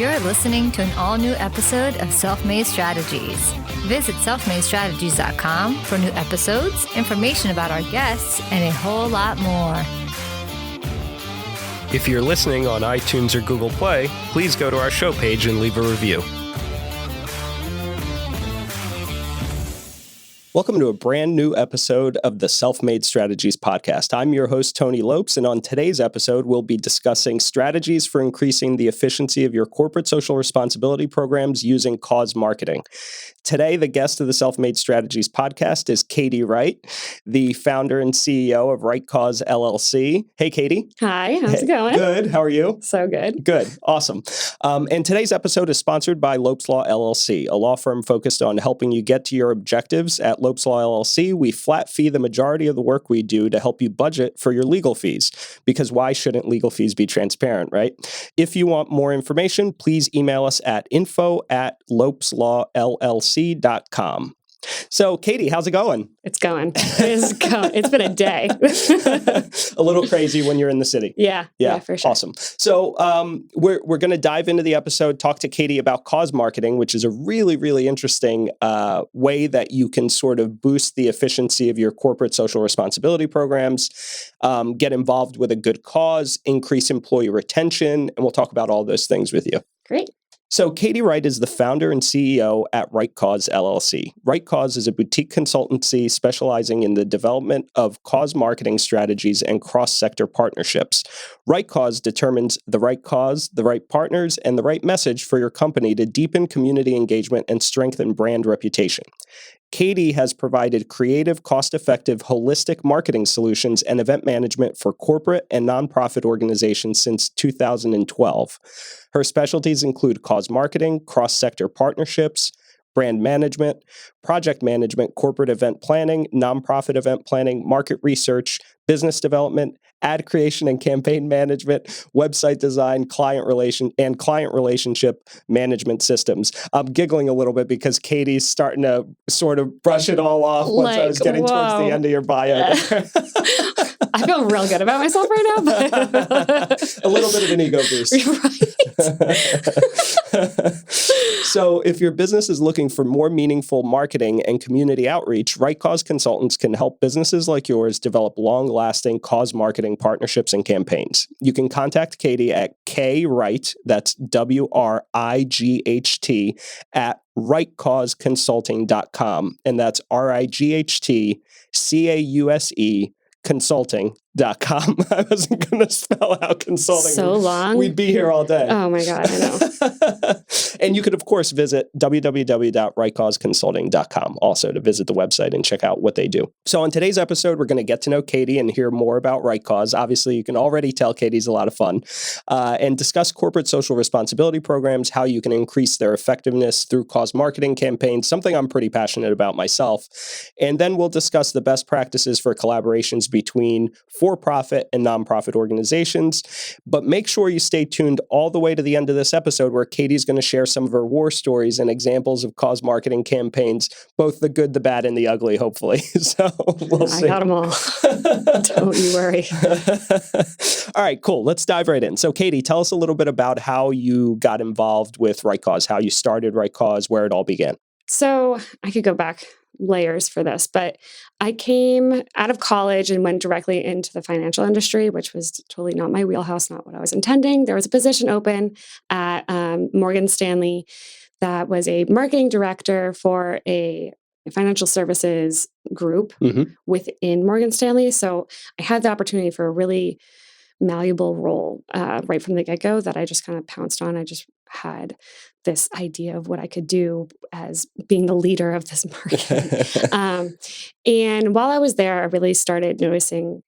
You're listening to an all-new episode of Self-Made Strategies. Visit selfmadestrategies.com for new episodes, information about our guests, and a whole lot more. If you're listening on iTunes or Google Play, please go to our show page and leave a review. Welcome to a brand new episode of the Self-Made Strategies podcast. I'm your host, Tony Lopes, and on today's episode, we'll be discussing strategies for increasing the efficiency of your corporate social responsibility programs using cause marketing. Today, the guest of the Self-Made Strategies podcast is Katie Wright, the founder and CEO of RightCause LLC. Hey, Katie. Hi, how's it going? Good. How are you? So good. Good. Awesome. And today's episode is sponsored by Lopes Law LLC, a law firm focused on helping you get to your objectives. At Lopes Law LLC, we flat fee the majority of the work we do to help you budget for your legal fees, because why shouldn't legal fees be transparent, right? If you want more information, please email us at info@lopeslawllc.com. So, Katie, how's it going? It's going. It's been a day. A little crazy when you're in the city. Yeah, for sure. Awesome. So we're going to dive into the episode, talk to Katie about cause marketing, which is a really, really interesting way that you can sort of boost the efficiency of your corporate social responsibility programs, get involved with a good cause, increase employee retention, and we'll talk about all those things with you. Great. So Katie Wright is the founder and CEO at RightCause LLC. RightCause is a boutique consultancy specializing in the development of cause marketing strategies and cross-sector partnerships. RightCause determines the right cause, the right partners, and the right message for your company to deepen community engagement and strengthen brand reputation. Katie has provided creative, cost-effective, holistic marketing solutions and event management for corporate and nonprofit organizations since 2012. Her specialties include cause marketing, cross-sector partnerships, brand management, project management, corporate event planning, nonprofit event planning, market research, business development, ad creation and campaign management, website design, client relationship management systems. I'm giggling a little bit because Katie's starting to sort of brush it all off once I was getting towards the end of your bio. I feel real good about myself right now. A little bit of an ego boost. Right. So if your business is looking for more meaningful marketing and community outreach, RightCause consultants can help businesses like yours develop long-lasting cause marketing partnerships and campaigns. You can contact Katie at kwright, that's WRIGHT, at rightcauseconsulting.com, and that's RIGHTCAUSE consulting.com. I wasn't going to spell out consulting. So long. We'd be here all day. Oh my God, I know. And you could, of course, visit www.rightcauseconsulting.com also to visit the website and check out what they do. So on today's episode, we're going to get to know Katie and hear more about RightCause. Obviously, you can already tell Katie's a lot of fun. And discuss corporate social responsibility programs, how you can increase their effectiveness through cause marketing campaigns, something I'm pretty passionate about myself. And then we'll discuss the best practices for collaborations between for-profit and nonprofit organizations. But make sure you stay tuned all the way to the end of this episode, where Katie's going to share some of her war stories and examples of cause marketing campaigns, both the good, the bad, and the ugly, hopefully. So we'll see. I got them all. Don't you worry. All right, cool. Let's dive right in. So Katie, tell us a little bit about how you got involved with RightCause, how you started RightCause, where it all began. So I could go back layers for this, but I came out of college and went directly into the financial industry, which was totally not my wheelhouse, not what I was intending. There was a position open at Morgan Stanley that was a marketing director for a financial services group within Morgan Stanley. So I had the opportunity for a really malleable role right from the get-go that I just kind of pounced on. I just had this idea of what I could do as being the leader of this market. And while I was there, I really started noticing.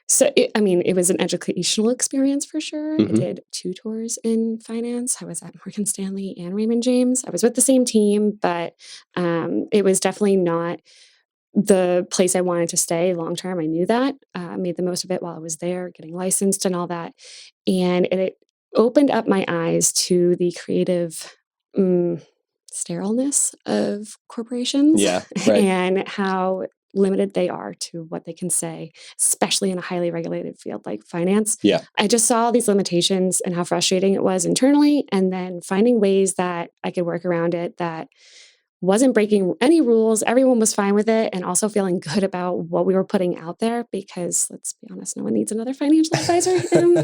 So, it was an educational experience for sure. I did 2 tours in finance. I was at Morgan Stanley and Raymond James. I was with the same team, but it was definitely not the place I wanted to stay long term. I knew that. I made the most of it while I was there, getting licensed and all that. And it opened up my eyes to the creative sterileness of corporations. Yeah, right. And how limited they are to what they can say, especially in a highly regulated field like finance. Yeah. I just saw these limitations and how frustrating it was internally, and then finding ways that I could work around it that wasn't breaking any rules. Everyone was fine with it, and also feeling good about what we were putting out there, because let's be honest, no one needs another financial advisor. No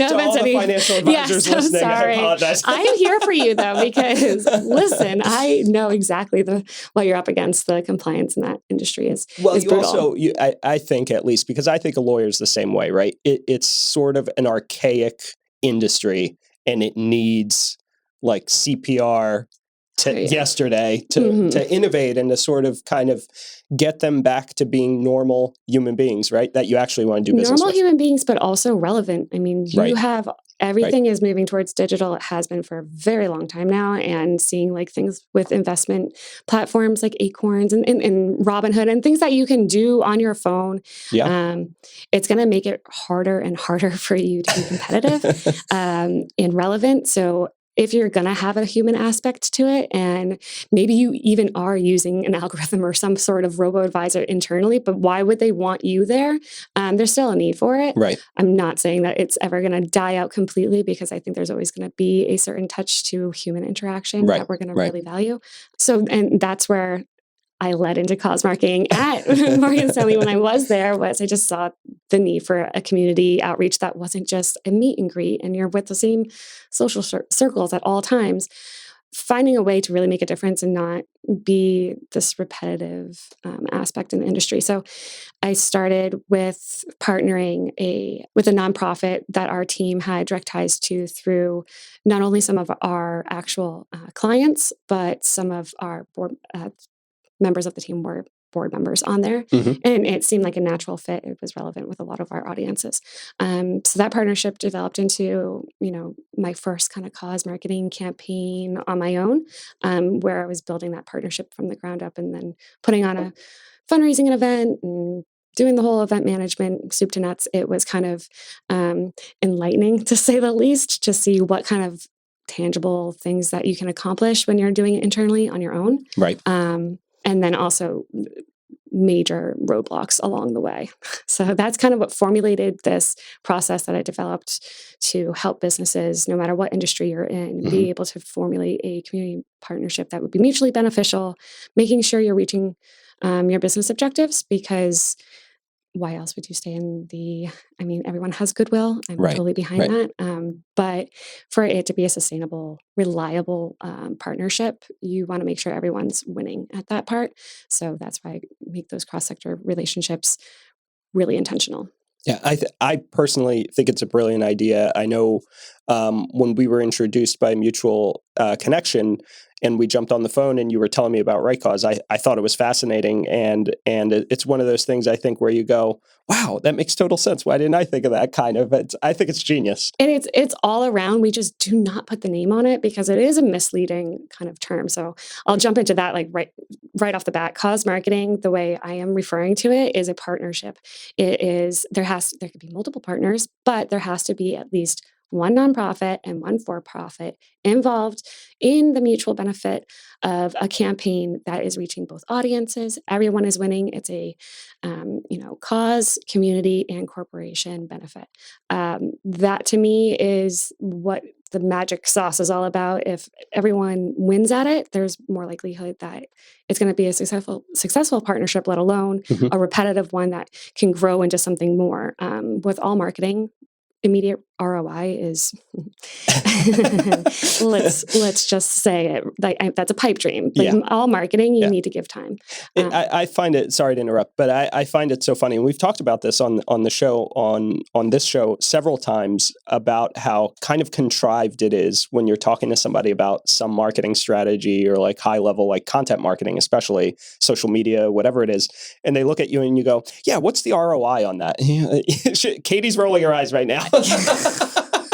To all the financial advisors listening, sorry. I apologize. I am here for you though, because listen, I know exactly what you're up against. The compliance in that industry is well. is You brutal. also, I think, at least because I think a lawyer's the same way, right? It's sort of an archaic industry, and it needs like CPR yesterday to innovate and to sort of kind of get them back to being normal human beings, right? That you actually want to do business normal with. human beings, but also relevant. I mean, you have everything is moving towards digital. It has been for a very long time now, and seeing like things with investment platforms like Acorns and Robinhood and things that you can do on your phone. Yeah. It's going to make it harder and harder for you to be competitive and relevant. So if you're going to have a human aspect to it, and maybe you even are using an algorithm or some sort of robo-advisor internally, but why would they want you there? There's still a need for it. Right. I'm not saying that it's ever going to die out completely, because I think there's always going to be a certain touch to human interaction that we're going to really value. So, and that's where I led into cause marketing at Morgan Stanley when I was there. I just saw the need for a community outreach that wasn't just a meet and greet and you're with the same social circles at all times. Finding a way to really make a difference and not be this repetitive aspect in the industry. So I started with partnering with a nonprofit that our team had direct ties to through not only some of our actual clients, but some of our board members of the team were board members on there. Mm-hmm. And it seemed like a natural fit. It was relevant with a lot of our audiences. So that partnership developed into, my first kind of cause marketing campaign on my own, where I was building that partnership from the ground up and then putting on a fundraising event and doing the whole event management, soup to nuts. It was kind of enlightening, to say the least, to see what kind of tangible things that you can accomplish when you're doing it internally on your own. Right. And then also major roadblocks along the way. So that's kind of what formulated this process that I developed to help businesses, no matter what industry you're in, be able to formulate a community partnership that would be mutually beneficial, making sure you're reaching your business objectives, because why else would you stay in everyone has goodwill. I'm totally behind that. But for it to be a sustainable, reliable partnership, you want to make sure everyone's winning at that part. So that's why I make those cross-sector relationships really intentional. Yeah, I personally think it's a brilliant idea. I know when we were introduced by a mutual connection and we jumped on the phone and you were telling me about RightCause, I thought it was fascinating. And it's one of those things, I think, where you go, wow, that makes total sense. Why didn't I think of that kind of? I think it's genius. And it's all around. We just do not put the name on it because it is a misleading kind of term. So I'll jump into that right off the bat. Cause marketing, the way I am referring to it, is a partnership. It is, there could be multiple partners, but there has to be at least one nonprofit and one for-profit involved in the mutual benefit of a campaign that is reaching both audiences. Everyone is winning. It's a cause, community, and corporation benefit. That to me is what the magic sauce is all about. If everyone wins at it, there's more likelihood that it's going to be a successful partnership, let alone a repetitive one that can grow into something more. With all marketing, immediate ROI is let's just say it like that's a pipe dream. Like all marketing, you need to give time. I find it, sorry to interrupt, but I find it so funny. And we've talked about this on the show, on this show several times, about how kind of contrived it is when you're talking to somebody about some marketing strategy or like high level, like content marketing, especially social media, whatever it is. And they look at you and you go, yeah, what's the ROI on that? Katie's rolling her eyes right now.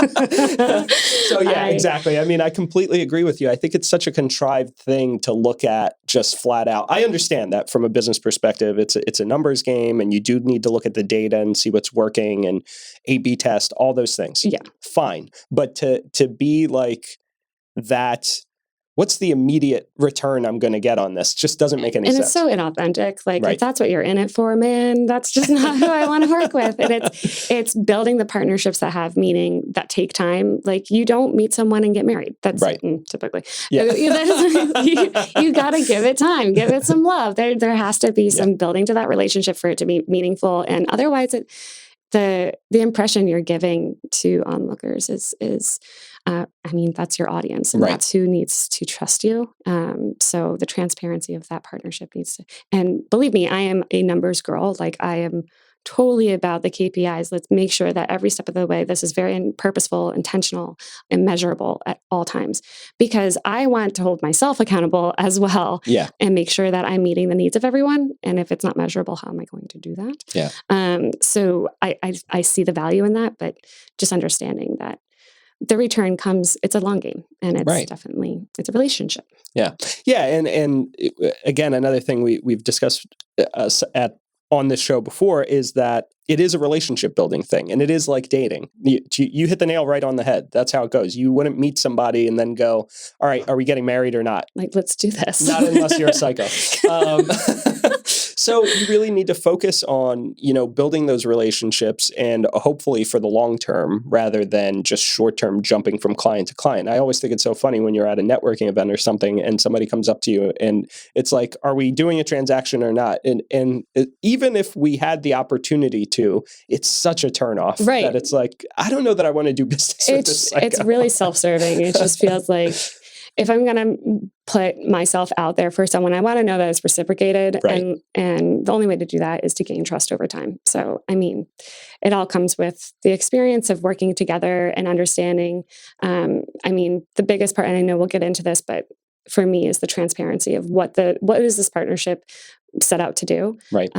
So yeah, exactly. I mean, I completely agree with you. I think it's such a contrived thing to look at just flat out. I understand that from a business perspective, it's a numbers game, and you do need to look at the data and see what's working and A/B test, all those things. Yeah, fine. But to be like that. what's the immediate return I'm going to get on this? Just doesn't make any sense. And it's so inauthentic. Like, Right. if that's what you're in it for, man, that's just not who I want to work with. And it's building the partnerships that have meaning, that take time. Like, you don't meet someone and get married. That's right. Typically. Yeah. You got to give it time, give it some love. There has to be some building to that relationship for it to be meaningful. And otherwise, the impression you're giving to onlookers is that's your audience, and that's who needs to trust you. So the transparency of that partnership needs to, and believe me, I am a numbers girl. Like, I am totally about the KPIs. Let's make sure that every step of the way, this is very purposeful, intentional, and measurable at all times, because I want to hold myself accountable as well. Yeah. And make sure that I'm meeting the needs of everyone. And if it's not measurable, how am I going to do that? Yeah. So I see the value in that, but just understanding that the return comes, it's a long game, and it's definitely, it's a relationship. Yeah. Yeah. And again, another thing we've discussed on this show before is that it is a relationship building thing, and it is like dating. You hit the nail right on the head. That's how it goes. You wouldn't meet somebody and then go, all right, are we getting married or not? Like, let's do this. Not unless you're a psycho. So you really need to focus on, building those relationships, and hopefully for the long term rather than just short term jumping from client to client. I always think it's so funny when you're at a networking event or something and somebody comes up to you and it's like, are we doing a transaction or not? And even if we had the opportunity to, it's such a turnoff that it's like, I don't know that I want to do business with this psycho. It's really self-serving. It just feels like, if I'm going to put myself out there for someone, I want to know that it's reciprocated. Right. And the only way to do that is to gain trust over time. So, it all comes with the experience of working together and understanding. The biggest part, and I know we'll get into this, but for me is the transparency of what is this partnership set out to do. Right.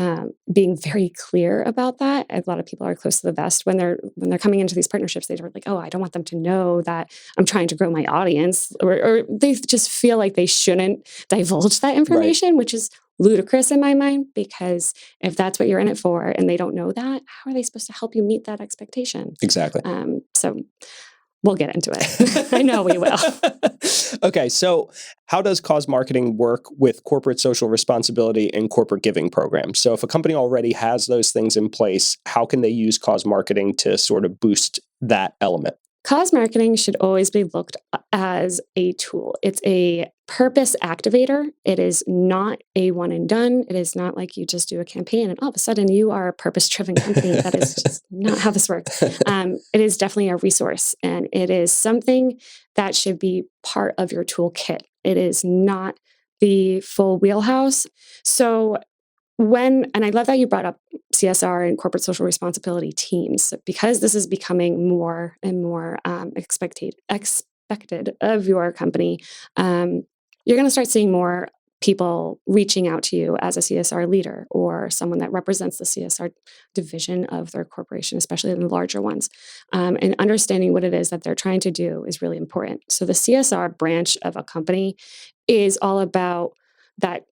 Being very clear about that. A lot of people are close to the vest when they're coming into these partnerships. They're like, oh, I don't want them to know that I'm trying to grow my audience, or they just feel like they shouldn't divulge that information, which is ludicrous in my mind, because if that's what you're in it for and they don't know that, how are they supposed to help you meet that expectation? Exactly. So we'll get into it. I know we will. Okay, so how does Cause Marketing work with corporate social responsibility and corporate giving programs? So if a company already has those things in place, how can they use Cause Marketing to sort of boost that element? Cause marketing should always be looked as a tool. It's a purpose activator. It is not a one and done. It is not like you just do a campaign and all of a sudden you are a purpose-driven company. That is just not how this works. It is definitely a resource, and it is something that should be part of your toolkit. It is not the full wheelhouse. So and I love that you brought up CSR and corporate social responsibility teams, because this is becoming more and more expected of your company. You're going to start seeing more people reaching out to you as a CSR leader or someone that represents the CSR division of their corporation, especially the larger ones. And understanding what it is that they're trying to do is really important. So the CSR branch of a company is all about that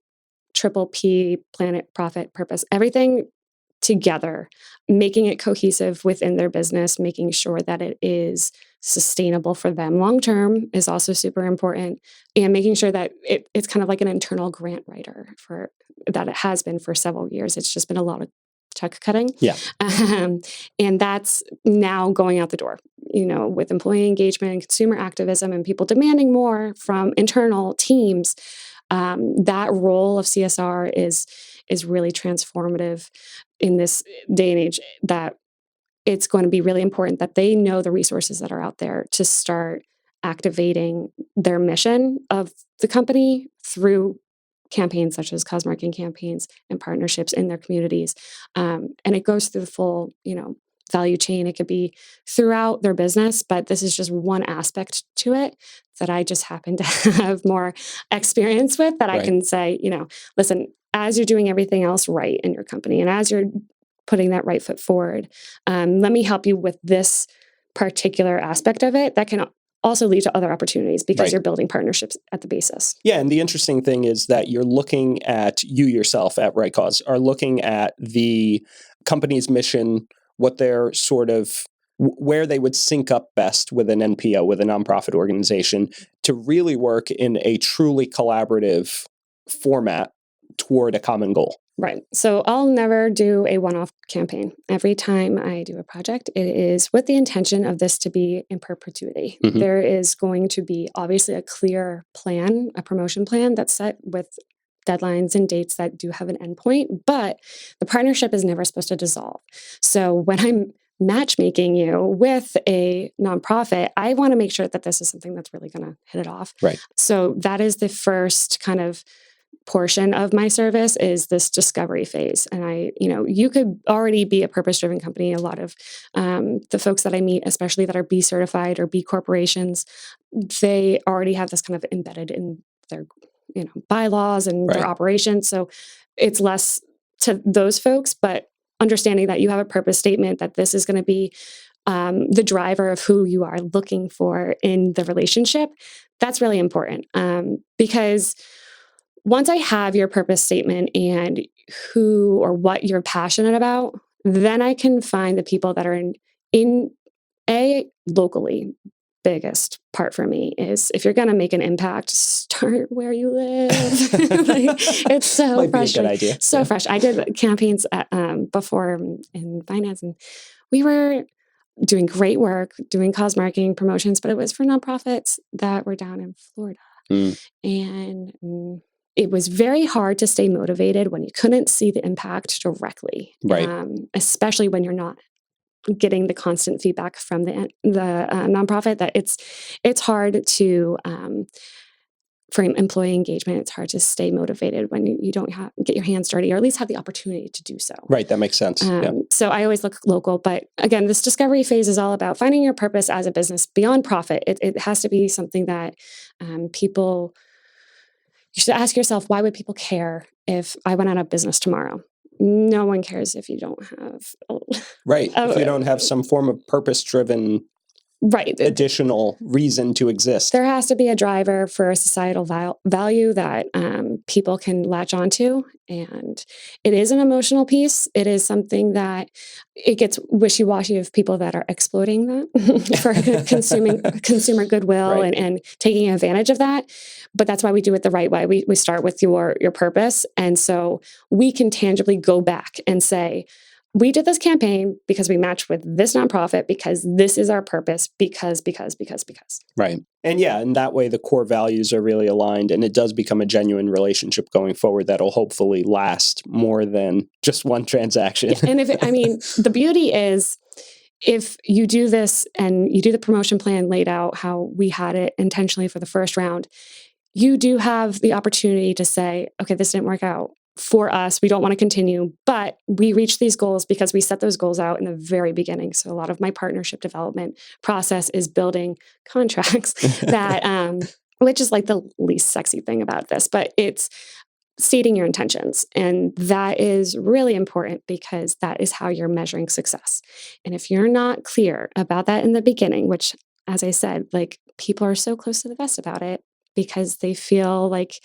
triple P, planet, profit, purpose, everything together, making it cohesive within their business, making sure that it is sustainable for them long term is also super important, and making sure that it's kind of like an internal grant writer that it has been for several years. It's just been a lot of check cutting. Yeah. And that's now going out the door, with employee engagement and consumer activism and people demanding more from internal teams. That role of CSR is really transformative in this day and age, that it's going to be really important that they know the resources that are out there to start activating their mission of the company through campaigns such as Cause Marketing campaigns and partnerships in their communities. And it goes through the full, value chain. It could be throughout their business, but this is just one aspect to it that I just happen to have more experience with, that I can say, listen, as you're doing everything else right in your company and as you're putting that right foot forward, let me help you with this particular aspect of it that can also lead to other opportunities, because you're building partnerships at the basis. Yeah, and the interesting thing is that you're looking at, you yourself at RightCause are looking at the company's mission, what their sort of where they would sync up best with an NPO, with a nonprofit organization, to really work in a truly collaborative format toward a common goal. Right. So I'll never do a one-off campaign. Every time I do a project, it is with the intention of this to be in perpetuity. Mm-hmm. There is going to be obviously a clear plan, a promotion plan that's set with deadlines and dates that do have an endpoint, but the partnership is never supposed to dissolve. So when I'm matchmaking you with a nonprofit, I want to make sure that this is something that's really going to hit it off. Right. So that is the first kind of portion of my service, is this discovery phase. And you could already be a purpose-driven company. A lot of the folks that I meet, especially that are B certified or B corporations, they already have this kind of embedded in their bylaws and their operations. So it's less to those folks, but understanding that you have a purpose statement, that this is going to be the driver of who you are looking for in the relationship, that's really important. Because once I have your purpose statement and who or what you're passionate about, then I can find the people that are in locally. Biggest part for me is, if you're going to make an impact, start where you live. It's so Might frustrating. Be a good idea. So fresh. I did campaigns before in finance, and we were doing great work, doing cause marketing promotions, but it was for nonprofits that were down in Florida. And it was very hard to stay motivated when you couldn't see the impact directly, right? Especially when you're not getting the constant feedback from the nonprofit. That it's hard to for employee engagement. It's hard to stay motivated when you don't get your hands dirty, or at least have the opportunity to do so. Right, that makes sense. So I always look local, but again, this discovery phase is all about finding your purpose as a business beyond profit. It has to be something that people. You should ask yourself, why would people care if I went out of business tomorrow? No one cares if you don't have... if you don't have some form of purpose-driven additional reason to exist. There has to be a driver for a societal value that people can latch onto. And it is an emotional piece. It is something that it gets wishy-washy of people that are exploiting that for consumer goodwill and taking advantage of that. But that's why we do it the right way. We start with your purpose. And so we can tangibly go back and say, we did this campaign because we matched with this nonprofit, because this is our purpose, because. Right. And that way the core values are really aligned, and it does become a genuine relationship going forward that'll hopefully last more than just one transaction. And the beauty is, if you do this and you do the promotion plan laid out how we had it intentionally for the first round, you do have the opportunity to say, okay, this didn't work out for us. We don't want to continue, but we reached these goals because we set those goals out in the very beginning. So a lot of my partnership development process is building contracts that, which is like the least sexy thing about this, but it's stating your intentions. And that is really important, because that is how you're measuring success. And if you're not clear about that in the beginning, which, as I said, like, people are so close to the vest about it because they feel like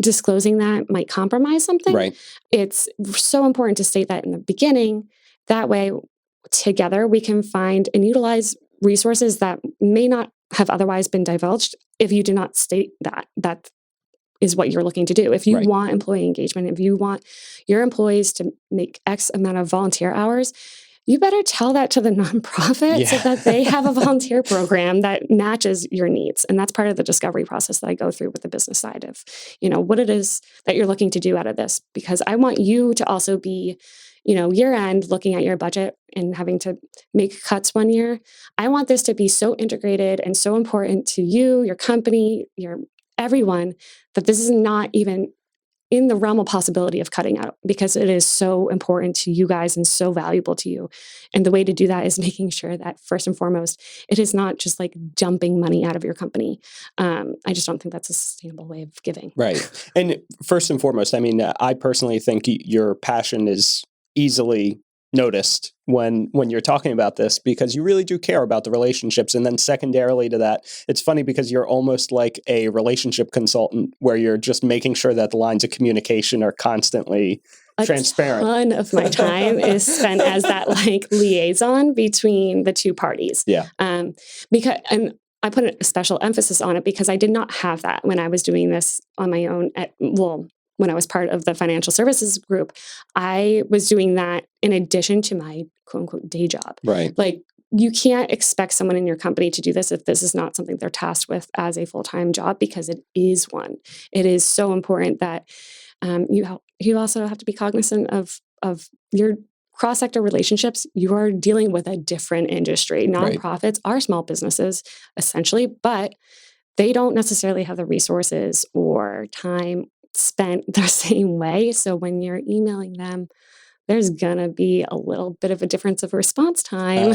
disclosing that might compromise something. Right. It's so important to state that in the beginning. That way, together, we can find and utilize resources that may not have otherwise been divulged if you do not state that is what you're looking to do. If you want employee engagement, if you want your employees to make X amount of volunteer hours, you better tell that to the nonprofit so that they have a volunteer program that matches your needs. And that's part of the discovery process that I go through with the business side of, what it is that you're looking to do out of this. Because I want you to also be, year end, looking at your budget and having to make cuts one year. I want this to be so integrated and so important to you, your company, your everyone, that this is not even in the realm of possibility of cutting out, because it is so important to you guys and so valuable to you. And the way to do that is making sure that, first and foremost, it is not just like dumping money out of your company. I just don't think that's a sustainable way of giving. Right. And first and foremost, I personally think your passion is easily noticed when you're talking about this, because you really do care about the relationships. And then secondarily to that, it's funny because you're almost like a relationship consultant, where you're just making sure that the lines of communication are constantly transparent. A ton of my time is spent as that like liaison between the two parties. Yeah. Because and I put a special emphasis on it because I did not have that when I was doing this on my own. When I was part of the financial services group, I was doing that in addition to my quote unquote day job. Right. Like, you can't expect someone in your company to do this if this is not something they're tasked with as a full-time job, because it is one. It is so important that you also have to be cognizant of your cross-sector relationships. You are dealing with a different industry. Nonprofits are small businesses, essentially, but they don't necessarily have the resources or time spent the same way. So when you're emailing them, there's gonna be a little bit of a difference of response time.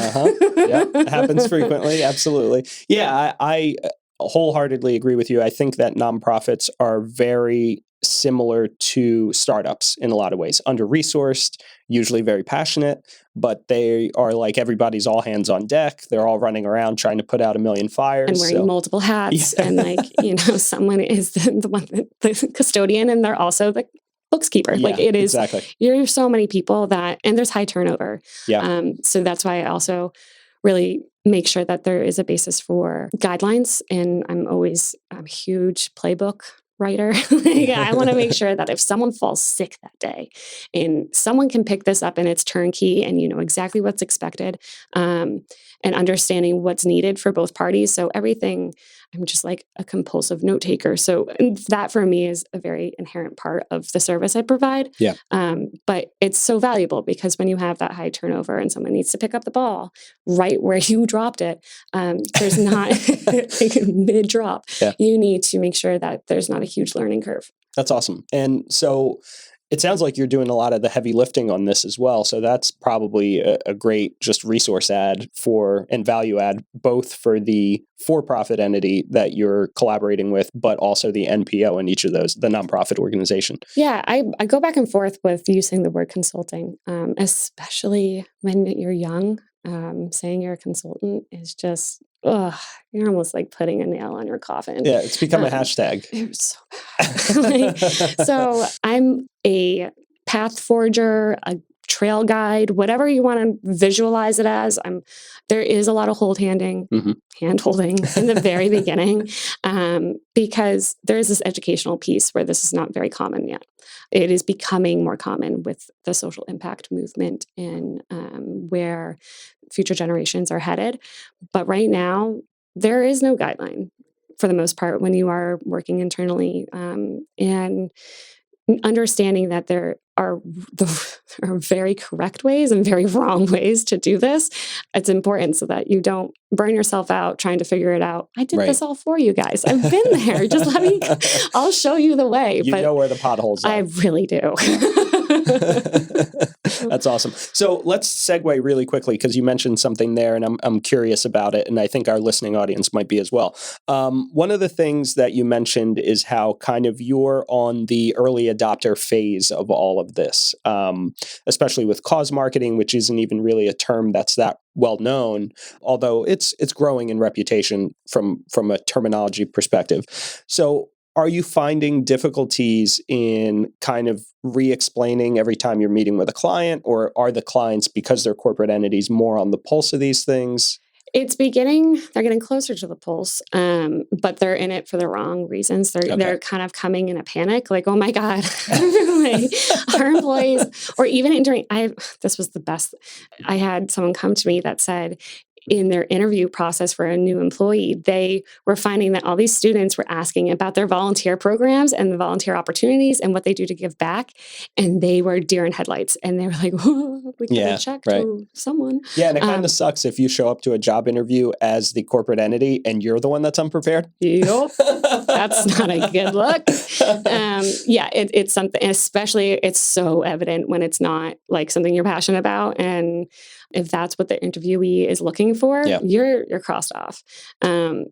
Yeah, happens frequently. Absolutely. Yeah, I wholeheartedly agree with you. I think that nonprofits are very similar to startups in a lot of ways. Under-resourced, usually very passionate, but they are like everybody's all hands on deck. They're all running around trying to put out a million fires. And wearing multiple hats. Yeah. And like, someone is the one, the custodian, and they're also the bookkeeper. Yeah, like it is, exactly. You're so many people and there's high turnover. Yeah. So that's why I also really make sure that there is a basis for guidelines. And I'm a huge playbook writer. I want to make sure that if someone falls sick that day and someone can pick this up and it's turnkey and you know exactly what's expected, and understanding what's needed for both parties. So everything, I'm just like a compulsive note taker. So that for me is a very inherent part of the service I provide. Yeah. But it's so valuable because when you have that high turnover and someone needs to pick up the ball right where you dropped it, there's not like mid drop. Yeah. You need to make sure that there's not a huge learning curve. That's awesome. And so it sounds like you're doing a lot of the heavy lifting on this as well. So that's probably a great just resource add and value add, both for the for-profit entity that you're collaborating with, but also the NPO in each of those, the nonprofit organization. Yeah, I go back and forth with using the word consulting, especially when you're young. Saying you're a consultant is just, you're almost like putting a nail on your coffin. Yeah, it's become a hashtag. It's so bad. So I'm a path forger, a trail guide, whatever you want to visualize it as. There is a lot of hand-holding in the very beginning, because there is this educational piece where this is not very common yet. It is becoming more common with the social impact movement and where future generations are headed. But right now, there is no guideline for the most part when you are working internally, and understanding that there are very correct ways and very wrong ways to do this. It's important so that you don't burn yourself out trying to figure it out. I did this all for you guys. I've been there. Just I'll show you the way. You know where the potholes are. I really do. That's awesome. So let's segue really quickly because you mentioned something there and I'm curious about it. And I think our listening audience might be as well. One of the things that you mentioned is how kind of you're on the early adopter phase of all of this, especially with cause marketing, which isn't even really a term that's that well known, although it's growing in reputation from a terminology perspective. So are you finding difficulties in kind of re-explaining every time you're meeting with a client, or are the clients, because they're corporate entities, more on the pulse of these things? They're getting closer to the pulse, but they're in it for the wrong reasons. They're kind of coming in a panic, like, oh my God, our employees, or even this was the best. I had someone come to me that said, in their interview process for a new employee, they were finding that all these students were asking about their volunteer programs and the volunteer opportunities and what they do to give back. And they were deer in headlights. And they were like, we gotta check to someone. Yeah, and it kind of sucks if you show up to a job interview as the corporate entity and you're the one that's unprepared. Yep. That's not a good look. It's something, especially it's so evident when it's not like something you're passionate about. And if that's what the interviewee is looking for, you're crossed off.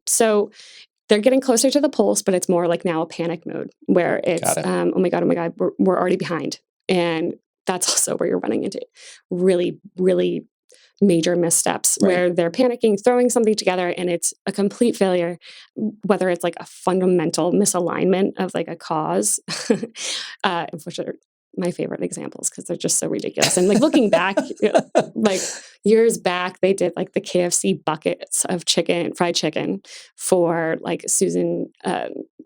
So they're getting closer to the pulse, but it's more like now a panic mode where it's, oh my God, we're already behind. And that's also where you're running into really, really major missteps where they're panicking, throwing something together, and it's a complete failure, whether it's like a fundamental misalignment of like a cause, which are my favorite examples because they're just so ridiculous. And like looking back, like years back, they did like the KFC buckets of fried chicken for like Susan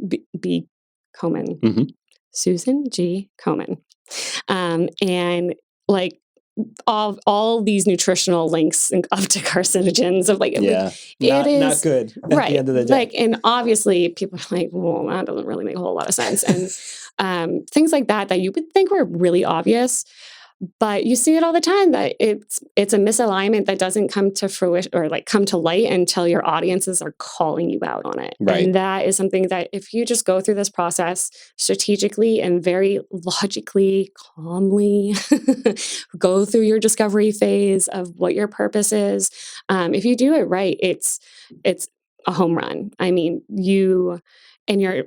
B. Komen. Mm-hmm. Susan G. Komen. And like all these nutritional links up to carcinogens of like, not good at right, the end of the day. Like, and obviously people are like, well, that doesn't really make a whole lot of sense. And things like that you would think were really obvious, but you see it all the time that it's a misalignment that doesn't come to fruition or like come to light until your audiences are calling you out on it. Right. And that is something that if you just go through this process strategically and very logically, calmly, go through your discovery phase of what your purpose is. If you do it right, it's a home run. I mean, you're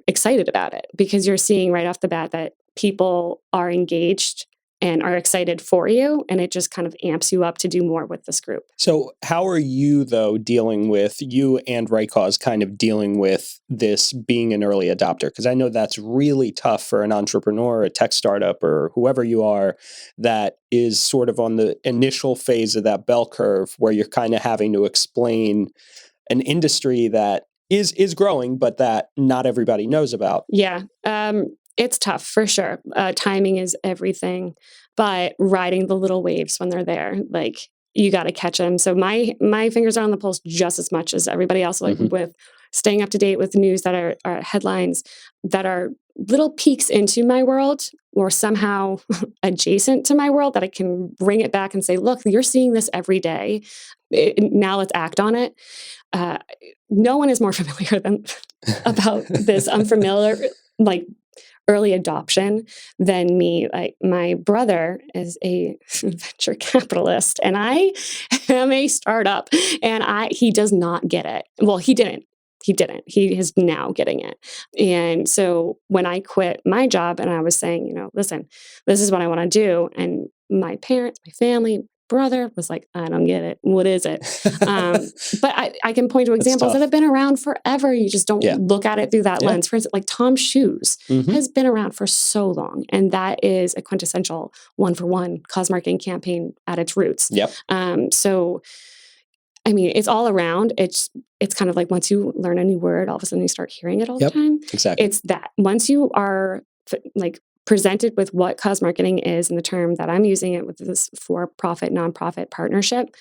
excited about it because you're seeing right off the bat that people are engaged and are excited for you. And it just kind of amps you up to do more with this group. So how are you, though, you and RightCause kind of dealing with this being an early adopter? Because I know that's really tough for an entrepreneur, a tech startup, or whoever you are that is sort of on the initial phase of that bell curve where you're kind of having to explain an industry that is growing, but that not everybody knows about. Yeah. It's tough for sure. Timing is everything, but riding the little waves when they're there, like you got to catch them. So my fingers are on the pulse just as much as everybody else, like with staying up to date with news that are headlines that are little peeks into my world or somehow adjacent to my world that I can bring it back and say, look, you're seeing this every day. Now let's act on it. No one is more familiar about this unfamiliar, like early adoption than me. Like my brother is a venture capitalist and I am a startup and he does not get it. Well, he didn't. He is now getting it. And so when I quit my job and I was saying, listen, this is what I want to do. And my parents, my family, brother was like, I don't get it. What is it? But I can point to examples that have been around forever. You just don't look at it through that lens. For instance, like Tom's Shoes has been around for so long. And that is a quintessential one-for-one cause marketing campaign at its roots. Yep. So, I mean, it's all around. It's kind of like once you learn a new word, all of a sudden you start hearing it all the time. Exactly. It's that once you are like presented with what cause marketing is and the term that I'm using it with this for-profit, nonprofit partnership,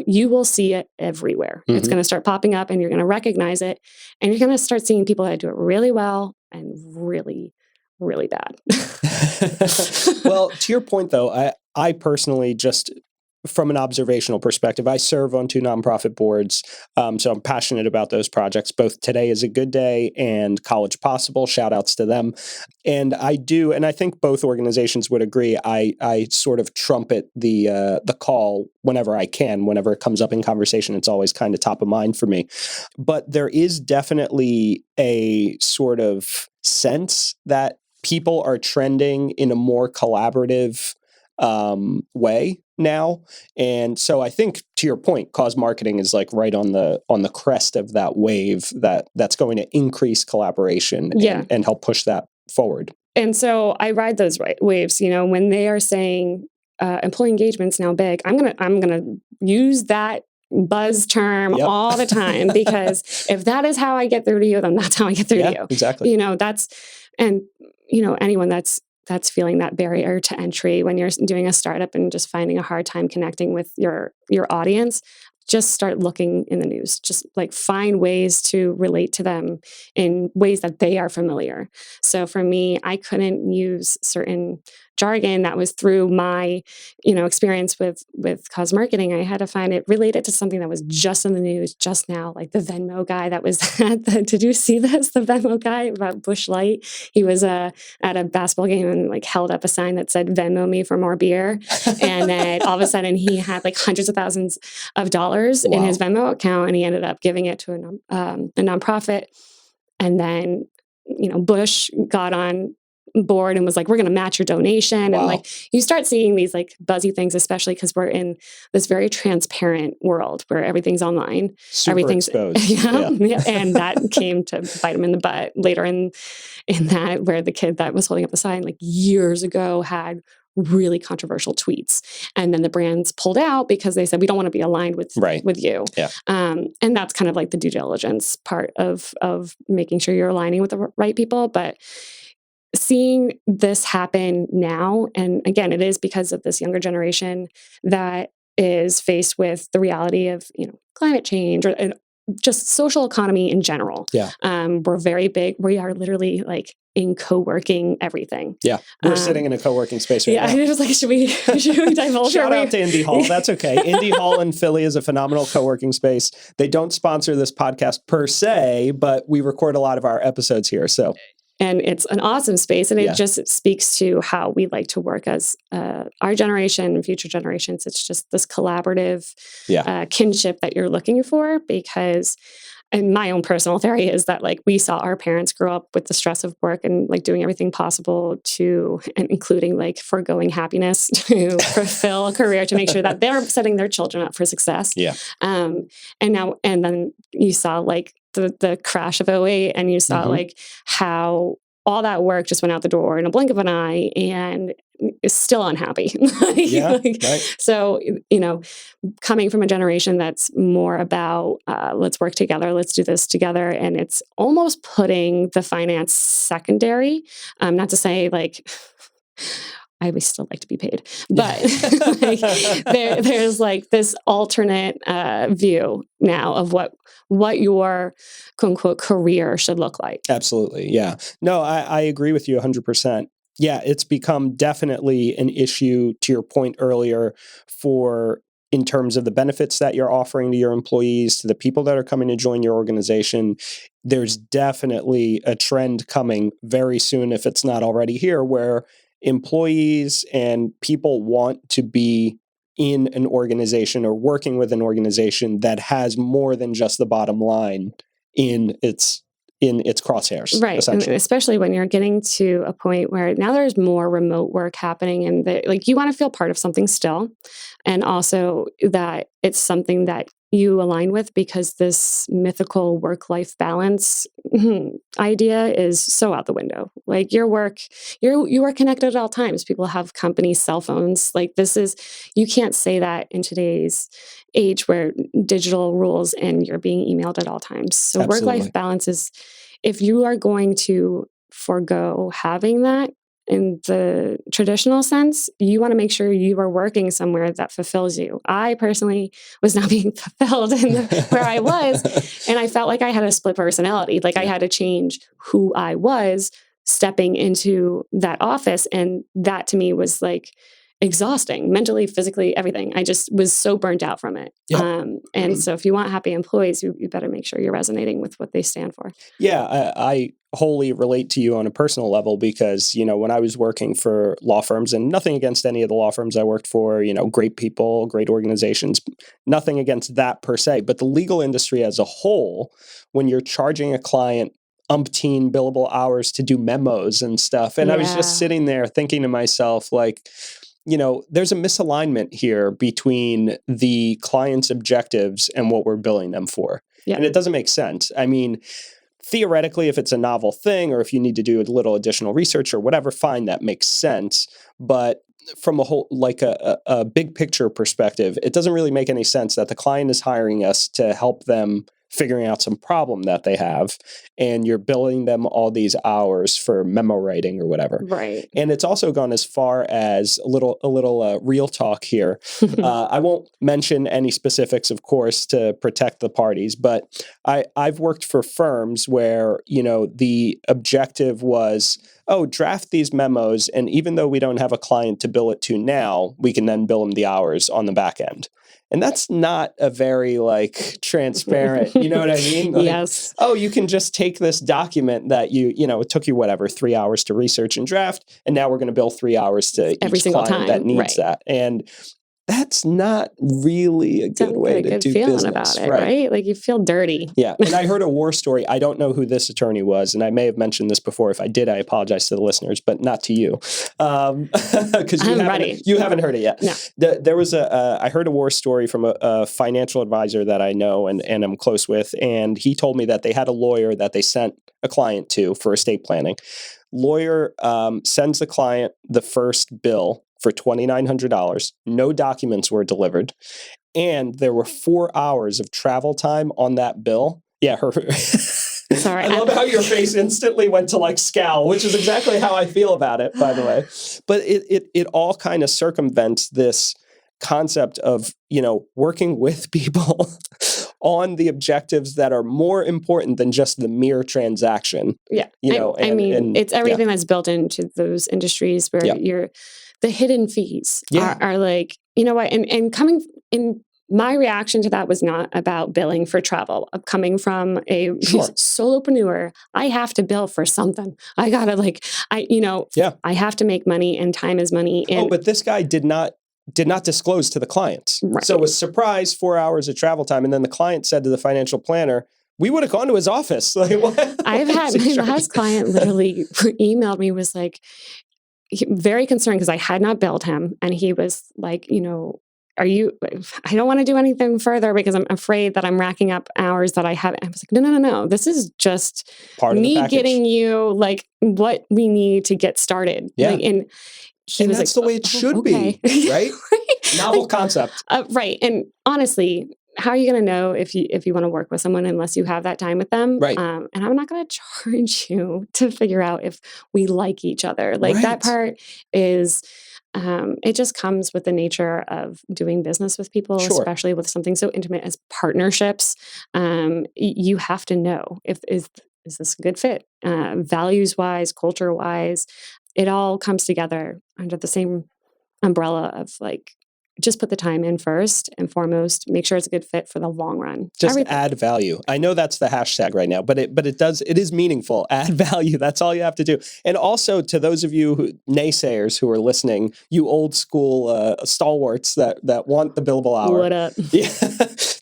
you will see it everywhere. It's going to start popping up and you're going to recognize it. And you're going to start seeing people that do it really well and really, really bad. Well, to your point, though, I personally just from an observational perspective, I serve on 2 nonprofit boards, so I'm passionate about those projects. Both Today is a Good Day and College Possible. Shout outs to them. And I do, and I think both organizations would agree, I sort of trumpet the call whenever I can, whenever it comes up in conversation. It's always kind of top of mind for me. But there is definitely a sort of sense that people are trending in a more collaborative way now. And so I think to your point, cause marketing is like right on the crest of that wave that's going to increase collaboration and help push that forward. And so I ride those waves, when they are saying employee engagement's now big, I'm gonna use that buzz term all the time because if that is how I get through to you, then that's how I get through to you. Exactly. Anyone that's feeling that barrier to entry when you're doing a startup and just finding a hard time connecting with your audience, just start looking in the news. Just like find ways to relate to them in ways that they are familiar. So for me, I couldn't use certain jargon that was through my, experience with cause marketing. I had to find it related to something that was just in the news just now, like the Venmo guy that was did you see this? The Venmo guy about Busch Light. He was at a basketball game and like held up a sign that said Venmo me for more beer. And then all of a sudden he had like hundreds of thousands of dollars in his Venmo account and he ended up giving it to a nonprofit. And then, Bush got on board and was like, we're going to match your donation. Wow. And like, you start seeing these like buzzy things, especially because we're in this very transparent world where everything's online. Super Everything's exposed. yeah. And that came to bite him in the butt later in that, where the kid that was holding up the sign like years ago had really controversial tweets. And then the brands pulled out because they said, we don't want to be aligned with you. Yeah. And that's kind of like the due diligence part of making sure you're aligning with the right people. But seeing this happen now, and again, it is because of this younger generation that is faced with the reality of, climate change or just social economy in general. Yeah. We're very big. We are literally like in co-working everything. Yeah. We're sitting in a co-working space right now. I was like, should we divulge? Shout out to Indy Hall. That's okay. Indy Hall in Philly is a phenomenal co-working space. They don't sponsor this podcast per se, but we record a lot of our episodes here. So. And it's an awesome space. And it just speaks to how we like to work as our generation and future generations. It's just this collaborative kinship that you're looking for, because and my own personal theory is that like we saw our parents grow up with the stress of work and like doing everything possible to, and including like foregoing happiness to fulfill a career to make sure that they're setting their children up for success. Yeah. And then you saw like the crash of '08, and you saw like how all that work just went out the door in a blink of an eye and is still unhappy. So, coming from a generation that's more about let's work together, let's do this together. And it's almost putting the finance secondary. Not to say like, I would still like to be paid, but there's like this alternate view now of what your quote unquote career should look like. Absolutely. Yeah. No, I agree with you 100%. Yeah, it's become definitely an issue, to your point earlier, in terms of the benefits that you're offering to your employees, to the people that are coming to join your organization. There's definitely a trend coming very soon, if it's not already here, where employees and people want to be in an organization or working with an organization that has more than just the bottom line in its crosshairs. Right. And especially when you're getting to a point where now there's more remote work happening, and you want to feel part of something still. And also that it's something that you align with, because this mythical work-life balance idea is so out the window. Like your work, you are connected at all times. People have company cell phones. Like you can't say that in today's age where digital rules and you're being emailed at all times. So work-life balance is, if you are going to forego having that in the traditional sense, you want to make sure you are working somewhere that fulfills you. I personally was not being fulfilled where I was, and I felt like I had a split personality. Like I had to change who I was stepping into that office, and that to me was like exhausting, mentally, physically, everything. I just was so burnt out from it. Yeah. And so if you want happy employees, you better make sure you're resonating with what they stand for. Yeah, I wholly relate to you on a personal level, because, when I was working for law firms, and nothing against any of the law firms I worked for, great people, great organizations, nothing against that per se, but the legal industry as a whole, when you're charging a client umpteen billable hours to do memos and stuff, and I was just sitting there thinking to myself, like, there's a misalignment here between the client's objectives and what we're billing them for. Yeah. And it doesn't make sense. I mean, theoretically, if it's a novel thing, or if you need to do a little additional research or whatever, fine, that makes sense. But from a whole, like a big picture perspective, it doesn't really make any sense that the client is hiring us to help them figuring out some problem that they have, and you're billing them all these hours for memo writing or whatever. Right. And it's also gone as far as a little real talk here. I won't mention any specifics, of course, to protect the parties, but I've worked for firms where, the objective was, draft these memos, and even though we don't have a client to bill it to now, we can then bill them the hours on the back end. And that's not a very transparent, you know what I mean? Yes. You can just take this document that it took you 3 hours to research and draft, and now we're going to bill 3 hours to every each single client time that needs that. And that's not really a good way to do feeling business. About it, right? Like you feel dirty. Yeah. And I heard a war story. I don't know who this attorney was, and I may have mentioned this before. If I did, I apologize to the listeners, but not to you. Because you haven't heard it yet. No. There was I heard a war story from a financial advisor that I know and I'm close with, and he told me that they had a lawyer that they sent a client to for estate planning. Lawyer sends the client the first bill for $2,900. No documents were delivered. And there were 4 hours of travel time on that bill. Yeah, Sorry. I love how your face instantly went to like scowl, which is exactly how I feel about it, by the way. But it all kind of circumvents this concept of, working with people on the objectives that are more important than just the mere transaction. Yeah. It's everything that's built into those industries where the hidden fees are like, you know what, and coming in, my reaction to that was not about billing for travel. Coming from a solopreneur, I have to bill for something. I gotta I have to make money, and time is money. And but this guy did not disclose to the clients. Right. So it was surprise 4 hours of travel time. And then the client said to the financial planner, we would have gone to his office. Like, what? I've had my last client literally emailed me, was like, very concerned because I had not billed him. And he was like, I don't want to do anything further because I'm afraid that I'm racking up hours that I haven't. I was like, no. This is just part of me getting you like what we need to get started. Yeah. And that's the way it should be, right? Novel concept. Right. And honestly, how are you going to know if you want to work with someone unless you have that time with them? Right. And I'm not going to charge you to figure out if we like each other. Like that part is, it just comes with the nature of doing business with people, especially with something so intimate as partnerships. You have to know is this a good fit, values wise, culture wise. It all comes together under the same umbrella of like, just put the time in first and foremost, make sure it's a good fit for the long run. Just add value. I know that's the hashtag right now, but it is meaningful. Add value. That's all you have to do. And also to those of you naysayers who are listening, you old school stalwarts that want the billable hour. What up? Yeah.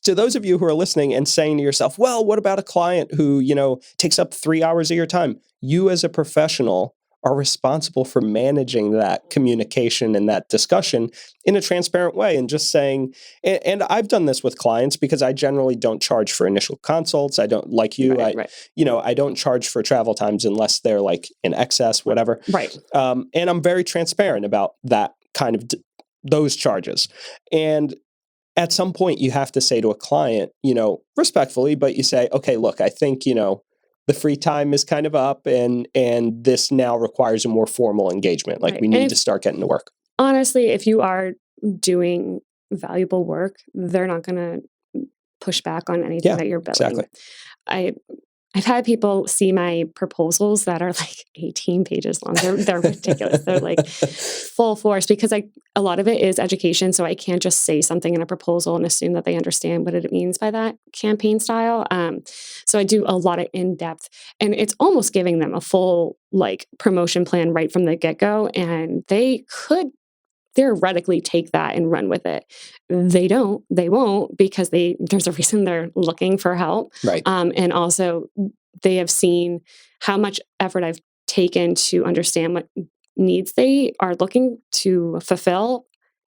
To those of you who are listening and saying to yourself, well, what about a client who, takes up 3 hours of your time? You as a professional are responsible for managing that communication and that discussion in a transparent way, and just saying, and I've done this with clients because I generally don't charge for initial consults. I don't, like you, I don't charge for travel times unless they're like in excess, whatever. Right. And I'm very transparent about that kind of those charges. And at some point you have to say to a client, respectfully, but you say, okay, look, I think, the free time is kind of up, and this now requires a more formal engagement. Like we need to start getting to work. Honestly, if you are doing valuable work, they're not going to push back on anything that you're billing. Exactly. I've had people see my proposals that are like 18 pages long. They're ridiculous. They're like full force because a lot of it is education. So I can't just say something in a proposal and assume that they understand what it means by that campaign style. So I do a lot of in-depth, and it's almost giving them a full like promotion plan right from the get-go. And they could theoretically take that and run with it. They won't because there's a reason they're looking for help. Right. And also they have seen how much effort I've taken to understand what needs they are looking to fulfill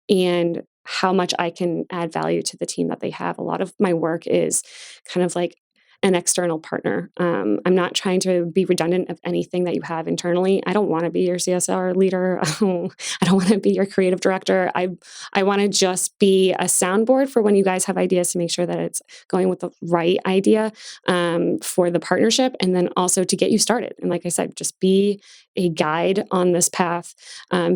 and how much I can add value to the team that they have. A lot of my work is kind of like an external partner. I'm not trying to be redundant of anything that you have internally. I don't want to be your CSR leader. I don't want to be your creative director. I want to just be a soundboard for when you guys have ideas to make sure that it's going with the right idea for the partnership, and then also to get you started. And like I said, just be a guide on this path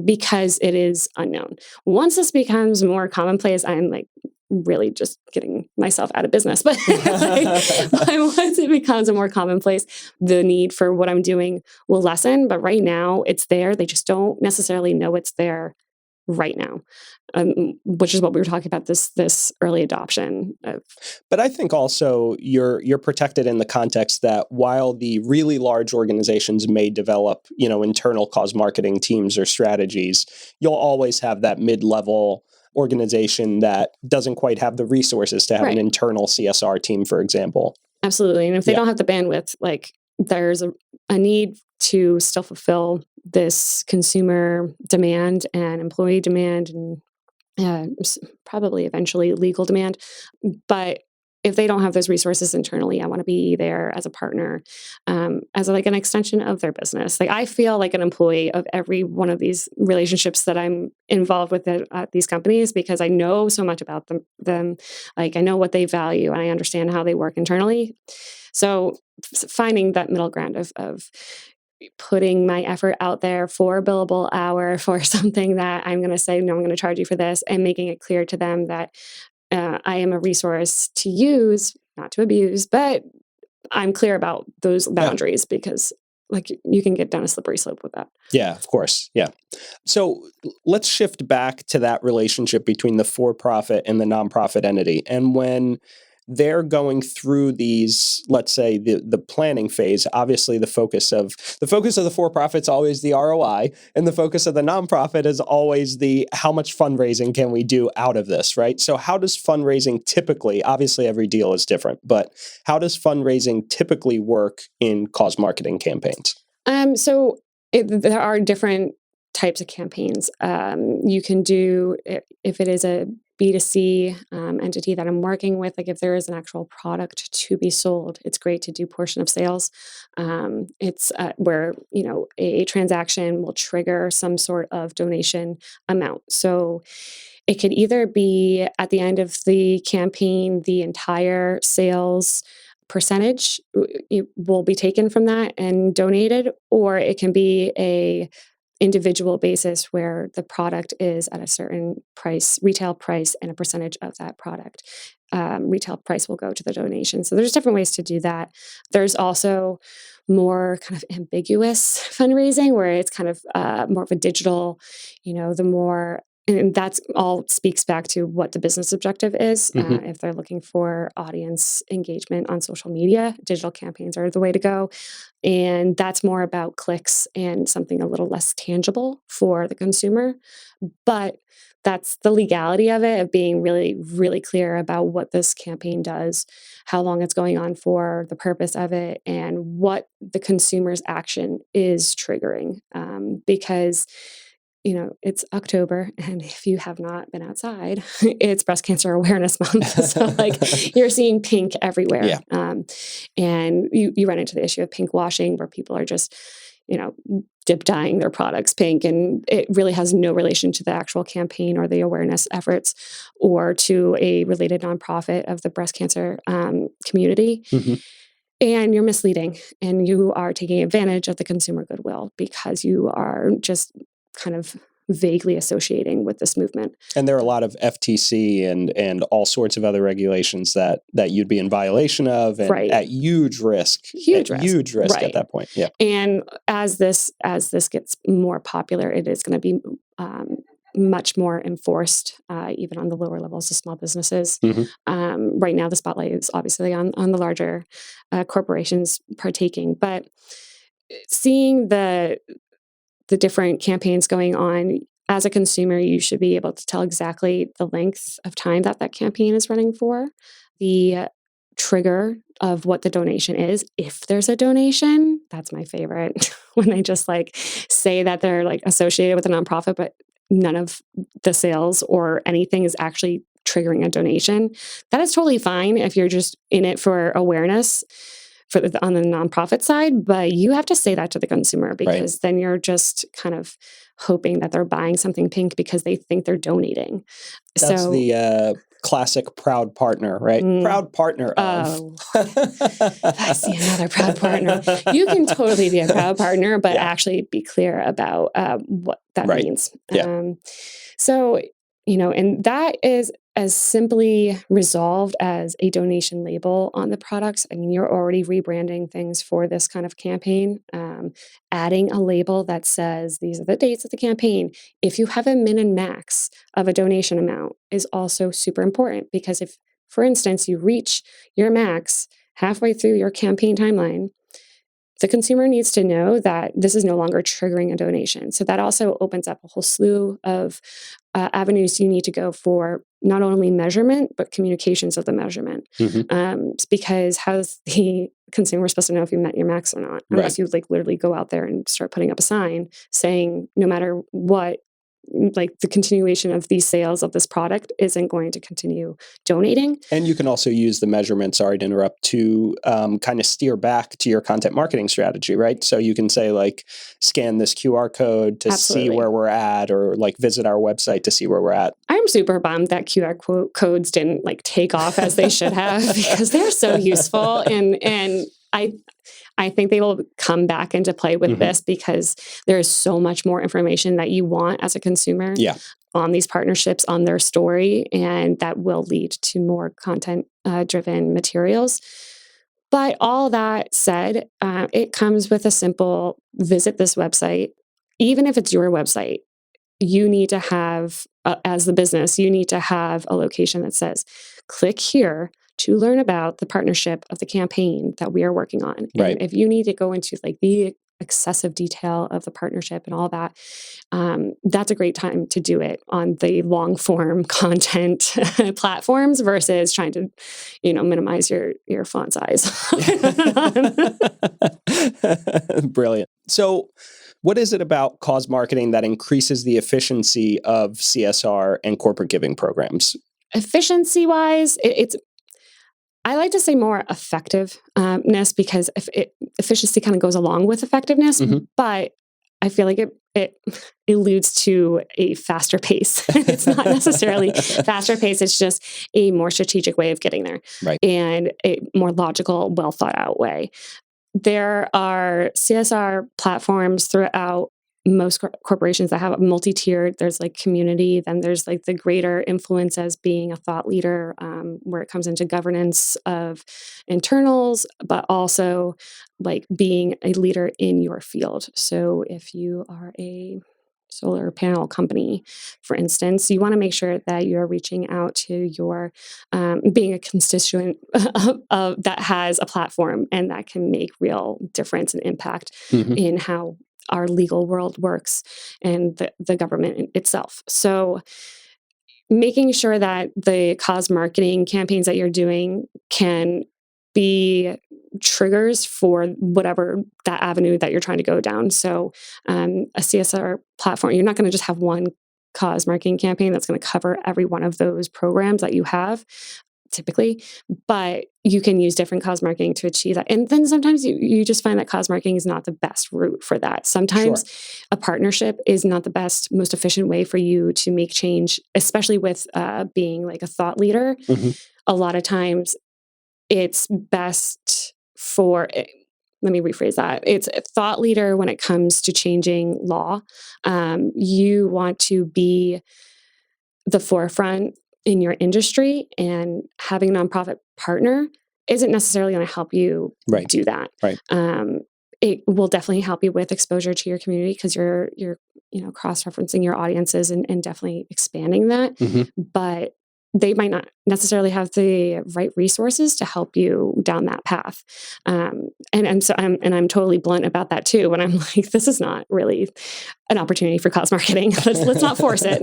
because it is unknown. Once this becomes more commonplace, I'm like really just getting myself out of business. But once it becomes a more commonplace, the need for what I'm doing will lessen. But right now it's there. They just don't necessarily know it's there right now, which is what we were talking about, this early adoption of. But I think also you're protected in the context that while the really large organizations may develop, internal cause marketing teams or strategies, you'll always have that mid-level organization that doesn't quite have the resources to have an internal CSR team, for example. Absolutely. And if they don't have the bandwidth, like there's a need to still fulfill this consumer demand and employee demand and probably eventually legal demand. But if they don't have those resources internally, I want to be there as a partner, as like an extension of their business. Like I feel like an employee of every one of these relationships that I'm involved with at these companies because I know so much about them. Like I know what they value and I understand how they work internally. So finding that middle ground of putting my effort out there for a billable hour for something that I'm going to say, no, I'm going to charge you for this, and making it clear to them that I am a resource to use, not to abuse, but I'm clear about those boundaries because like you can get down a slippery slope with that. Yeah, of course. Yeah. So let's shift back to that relationship between the for-profit and the nonprofit entity. And when they're going through these, let's say the planning phase, obviously the focus of the for-profit is always the ROI, and the focus of the nonprofit is always the how much fundraising can we do out of this, right? So how does fundraising typically, obviously every deal is different, but how does fundraising typically work in cause marketing campaigns? So there are different types of campaigns. You can do, if it is a B2C entity that I'm working with, like if there is an actual product to be sold, it's great to do portion of sales. It's where, a transaction will trigger some sort of donation amount. So it could either be at the end of the campaign, the entire sales percentage will be taken from that and donated, or it can be a individual basis where the product is at a certain price, retail price, and a percentage of that product. Retail price will go to the donation. So there's different ways to do that. There's also more kind of ambiguous fundraising where it's kind of more of a digital, the more. And that's all speaks back to what the business objective is. If they're looking for audience engagement on social media, digital campaigns are the way to go. And that's more about clicks and something a little less tangible for the consumer. But that's the legality of it, of being really, really clear about what this campaign does, how long it's going on for, the purpose of it, and what the consumer's action is triggering. Because it's October, and if you have not been outside, it's Breast Cancer Awareness Month. So, you're seeing pink everywhere. Yeah. And you run into the issue of pink washing, where people are just, dip dyeing their products pink, and it really has no relation to the actual campaign or the awareness efforts, or to a related nonprofit of the breast cancer community. And you're misleading, and you are taking advantage of the consumer goodwill because you are just kind of vaguely associating with this movement. And there are a lot of FTC and all sorts of other regulations that you'd be in violation of, and at huge risk. Huge risk at that point. Yeah. And as this gets more popular, it is going to be much more enforced, even on the lower levels of small businesses. Right now, the spotlight is obviously on the larger corporations partaking, but seeing the different campaigns going on, as a consumer, you should be able to tell exactly the length of time that campaign is running for, the trigger of what the donation is. If there's a donation, that's my favorite, when they just say that they're associated with a nonprofit, but none of the sales or anything is actually triggering a donation. That is totally fine if you're just in it for awareness on the nonprofit side, but you have to say that to the consumer, because then you're just kind of hoping that they're buying something pink because they think they're donating. That's the classic proud partner, right? Proud partner of. I see another proud partner. You can totally be a proud partner, but actually be clear about what that means. So, and that is as simply resolved as a donation label on the products. I mean, you're already rebranding things for this kind of campaign. Adding a label that says these are the dates of the campaign. If you have a min and max of a donation amount is also super important, because if, for instance, you reach your max halfway through your campaign timeline, the consumer needs to know that this is no longer triggering a donation. So that also opens up a whole slew of avenues you need to go for not only measurement, but communications of the measurement. It's because how's the consumer supposed to know if you met your max or not? Unless you like literally go out there and start putting up a sign saying, no matter what, like the continuation of these sales of this product isn't going to continue donating. And you can also use the measurement, sorry to interrupt, to kind of steer back to your content marketing strategy, right? So you can say like, scan this QR code to see where we're at, or like visit our website to see where we're at. I'm super bummed that QR codes didn't like take off as they should have, because they're so useful. And I think they will come back into play with this, because there is so much more information that you want as a consumer on these partnerships, on their story, and that will lead to more content driven materials. But all that said, it comes with a simple visit this website. Even if it's your website, you need to have, as the business, you need to have a location that says, click here to learn about the partnership of the campaign that we are working on. And if you need to go into like the excessive detail of the partnership and all that, that's a great time to do it on the long form content platforms versus trying to, minimize your font size. Brilliant. So what is it about cause marketing that increases the efficiency of CSR and corporate giving programs? Efficiency wise, I like to say more effectiveness, because efficiency kind of goes along with effectiveness, but I feel like it alludes to a faster pace. It's not necessarily faster pace. It's just a more strategic way of getting there, and a more logical, well thought out way. There are CSR platforms throughout most corporations that have a multi-tiered. There's like community, then there's like the greater influence as being a thought leader, where it comes into governance of internals, but also like being a leader in your field. So if you are a solar panel company, for instance, you want to make sure that you're reaching out to your, being a constituent that has a platform and that can make real difference and impact in how our legal world works and the government itself. So making sure that the cause marketing campaigns that you're doing can be triggers for whatever that avenue that you're trying to go down. So a CSR platform, you're not going to just have one cause marketing campaign that's going to cover every one of those programs that you have typically, but you can use different cause marketing to achieve that. And then sometimes you just find that cause marketing is not the best route for that. Sometimes a partnership is not the best, most efficient way for you to make change, especially with being like a thought leader. A lot of times it's best for, let me rephrase that. It's a thought leader when it comes to changing law. You want to be the forefront in your industry, and having a nonprofit partner isn't necessarily going to help you do that. It will definitely help you with exposure to your community, because you're cross-referencing your audiences and definitely expanding that. But they might not necessarily have the right resources to help you down that path. And I'm totally blunt about that too, when I'm like, this is not really an opportunity for cause marketing. Let's not force it.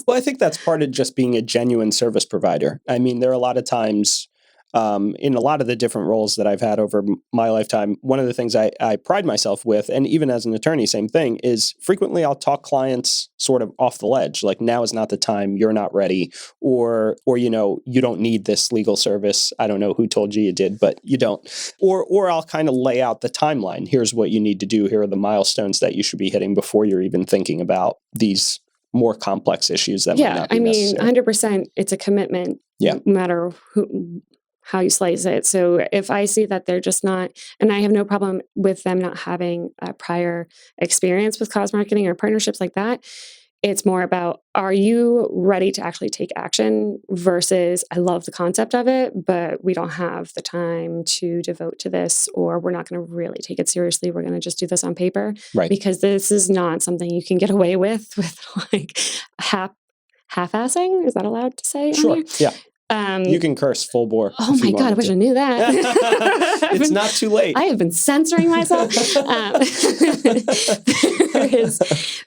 Well, I think that's part of just being a genuine service provider. I mean, there are a lot of times in a lot of the different roles that I've had over my lifetime, one of the things I pride myself with, and even as an attorney, same thing, is frequently I'll talk clients sort of off the ledge, like, now is not the time, you're not ready, or you don't need this legal service. I don't know who told you did, but you don't. Or I'll kind of lay out the timeline. Here's what you need to do. Here are the milestones that you should be hitting before you're even thinking about these more complex issues that might not be necessary. 100%, it's a commitment, no matter how you slice it. So if I see that they're just not, and I have no problem with them not having a prior experience with cause marketing or partnerships like that, it's more about, are you ready to actually take action versus, I love the concept of it, but we don't have the time to devote to this, or we're not going to really take it seriously. We're going to just do this on paper, because this is not something you can get away with like half-assing. Is that allowed to say? Sure. Yeah. You can curse full bore. Oh my God, I wish I knew that. It's not too late. I have been censoring myself.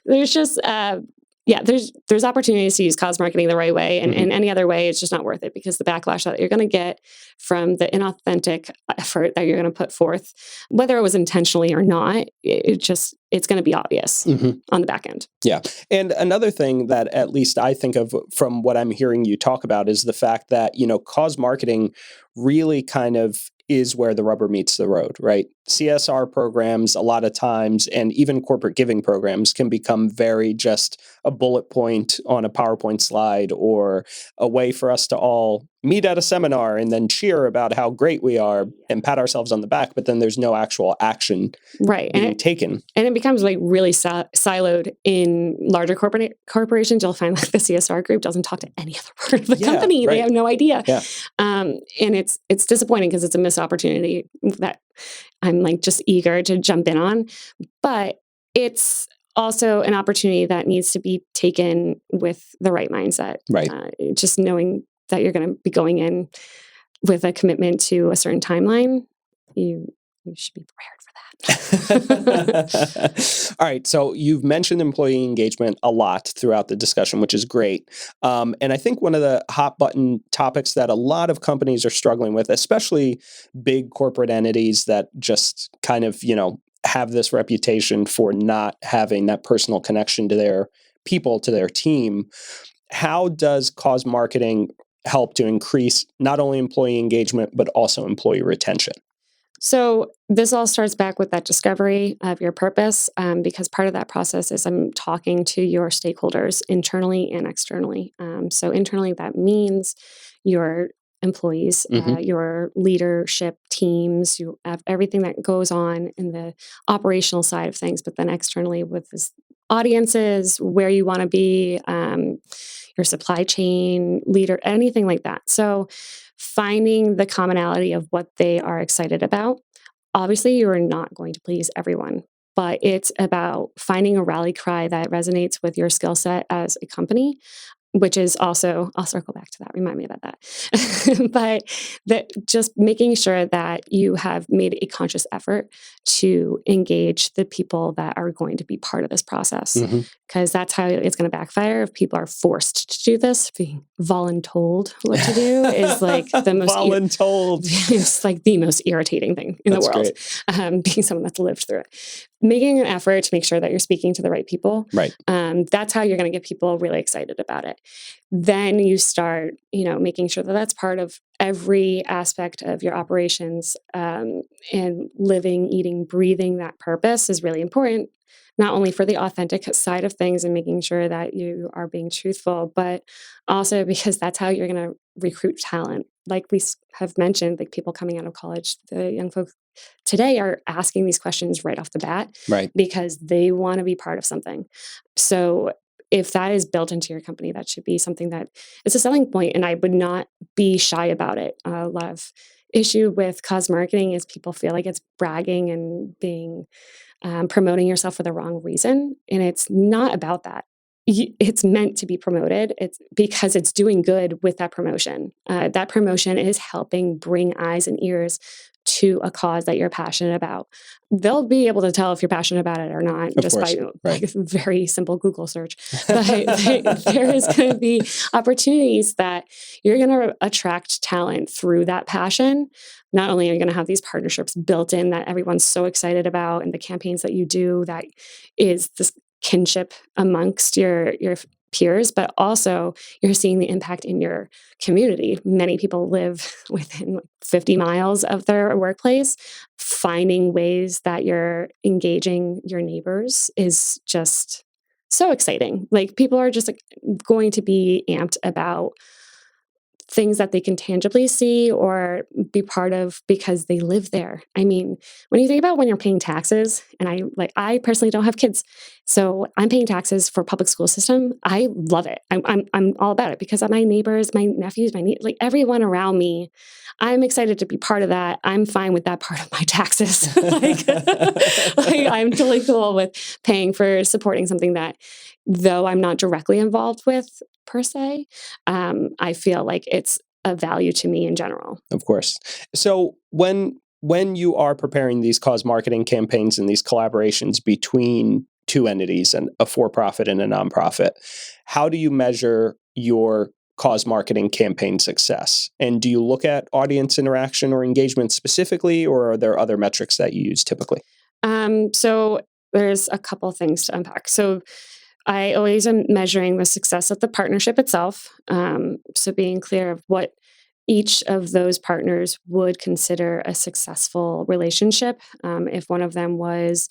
There's just Yeah, there's opportunities to use cause marketing the right way, and in any other way, it's just not worth it because the backlash that you're going to get from the inauthentic effort that you're going to put forth, whether it was intentionally or not, it's going to be obvious on the back end. Yeah. And another thing that at least I think of from what I'm hearing you talk about is the fact that, cause marketing really kind of is where the rubber meets the road, right? CSR programs, a lot of times, and even corporate giving programs can become very just a bullet point on a PowerPoint slide or a way for us to all meet at a seminar and then cheer about how great we are and pat ourselves on the back, but then there's no actual action being taken. And it becomes like really siloed in larger corporations. You'll find like the CSR group doesn't talk to any other part of the company. Right. They have no idea. Yeah. And it's disappointing because it's a missed opportunity that I'm like just eager to jump in on. But it's also an opportunity that needs to be taken with the right mindset. Right. Just knowing that you're going to be going in with a commitment to a certain timeline, you should be prepared for that. All right. So you've mentioned employee engagement a lot throughout the discussion, which is great. And I think one of the hot button topics that a lot of companies are struggling with, especially big corporate entities that just kind of, have this reputation for not having that personal connection to their people, to their team. How does cause marketing help to increase not only employee engagement, but also employee retention? So this all starts back with that discovery of your purpose, because part of that process is I'm talking to your stakeholders internally and externally. So internally, that means your employees, your leadership teams, you have everything that goes on in the operational side of things, but then externally with this audiences, where you want to be, your supply chain leader, anything like that. So finding the commonality of what they are excited about. Obviously, you are not going to please everyone, but it's about finding a rally cry that resonates with your skill set as a company, which is also, I'll circle back to that, remind me about that. But that just making sure that you have made a conscious effort to engage the people that are going to be part of this process. Because that's how it's going to backfire if people are forced to do this. Being voluntold what to do is like the most voluntold. It's like the most irritating thing in the world. Being someone that's lived through it. Making an effort to make sure that you're speaking to the right people. Right. That's how you're going to get people really excited about it. Then you start, making sure that that's part of every aspect of your operations, and living, eating, breathing that purpose is really important. Not only for the authentic side of things and making sure that you are being truthful, but also because that's how you're going to recruit talent. Like we have mentioned, like people coming out of college, the young folks today are asking these questions right off the bat, right? Because they want to be part of something. So if that is built into your company, that should be something that is a selling point, and I would not be shy about it. A lot of issue with cause marketing is people feel like it's bragging and being promoting yourself for the wrong reason, and it's not about that. It's meant to be promoted. It's because it's doing good with that promotion. That promotion is helping bring eyes and ears to a cause that you're passionate about. They'll be able to tell if you're passionate about it or not just by like a very simple Google search. But there is going to be opportunities that you're going to attract talent through that passion. Not only are you going to have these partnerships built in that everyone's so excited about, and the campaigns that you do that is this kinship amongst your peers, but also you're seeing the impact in your community. Many people live within 50 miles of their workplace. Finding ways that you're engaging your neighbors is just so exciting. Like people are just like going to be amped about things that they can tangibly see or be part of because they live there. I mean, when you think about when you're paying taxes, and I personally don't have kids, so I'm paying taxes for public school system. I love it. I'm all about it because of my neighbors, my nephews, like everyone around me. I'm excited to be part of that. I'm fine with that part of my taxes. I'm totally cool with paying for supporting something that, though I'm not directly involved with per se, I feel like it's a value to me in general. Of course. So when you are preparing these cause marketing campaigns and these collaborations between two entities, and a for-profit and a nonprofit. How do you measure your cause marketing campaign success? And do you look at audience interaction or engagement specifically, or are there other metrics that you use typically? So there's a couple things to unpack. So I always am measuring the success of the partnership itself. So being clear of what each of those partners would consider a successful relationship. If one of them was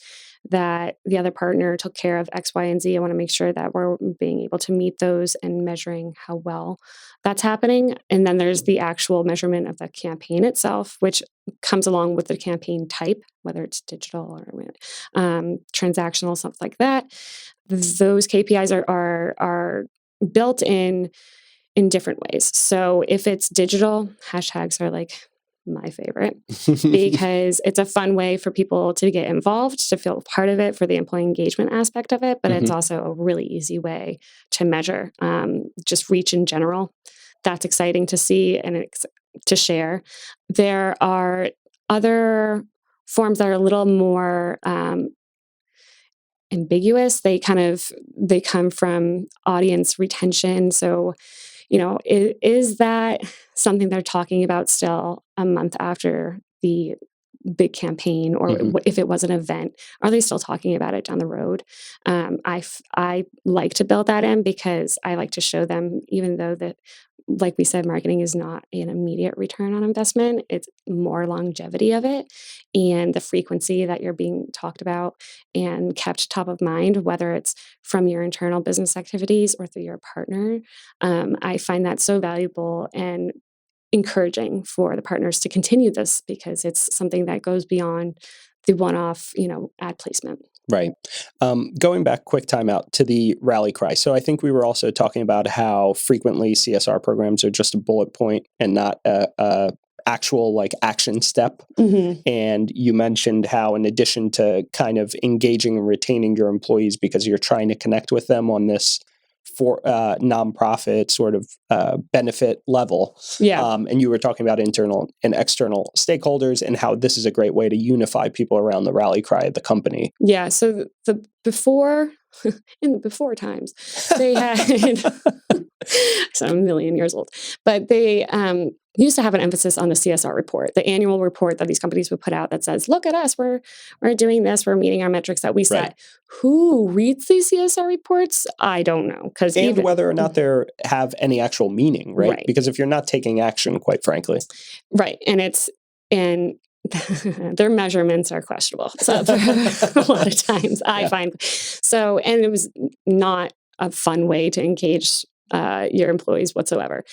that the other partner took care of X, Y, and Z, I want to make sure that we're being able to meet those and measuring how well that's happening. And then there's the actual measurement of the campaign itself, which comes along with the campaign type, whether it's digital or transactional, something like that. Those KPIs are built in different ways. So if it's digital, hashtags are like my favorite because it's a fun way for people to get involved, to feel part of it, for the employee engagement aspect of it. But it's also a really easy way to measure just reach in general. That's exciting to see and to share. There are other forms that are a little more ambiguous. They come from audience retention. So, is that something they're talking about still a month after the big campaign, or if it was an event, are they still talking about it down the road? I like to build that in because I like to show them, even though that, like we said, marketing is not an immediate return on investment. It's more longevity of it and the frequency that you're being talked about and kept top of mind, whether it's from your internal business activities or through your partner. I find that so valuable and encouraging for the partners to continue this because it's something that goes beyond the one-off, ad placement. Right. Going back, quick time out to the rally cry. So I think we were also talking about how frequently CSR programs are just a bullet point and not a actual like action step. And you mentioned how, in addition to kind of engaging and retaining your employees because you're trying to connect with them on this for nonprofit sort of benefit level. And you were talking about internal and external stakeholders and how this is a great way to unify people around the rally cry of the company. Yeah. So the before, in the before times, they had, so I'm a million years old, but they used to have an emphasis on the CSR report, the annual report that these companies would put out that says, look at us, we're doing this, we're meeting our metrics that we set. Right. Who reads these CSR reports? I don't know. And whether or not they have any actual meaning, right? Because if you're not taking action, quite frankly. Right. And their measurements are questionable. So a lot of times I find so, and it was not a fun way to engage your employees whatsoever.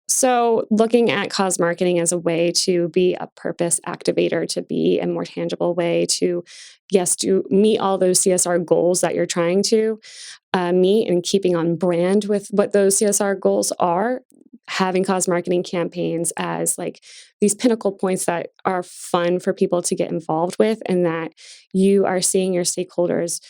So looking at cause marketing as a way to be a purpose activator, to be a more tangible way to, to meet all those CSR goals that you're trying to meet, and keeping on brand with what those CSR goals are. Having cause marketing campaigns as like these pinnacle points that are fun for people to get involved with, and that you are seeing your stakeholders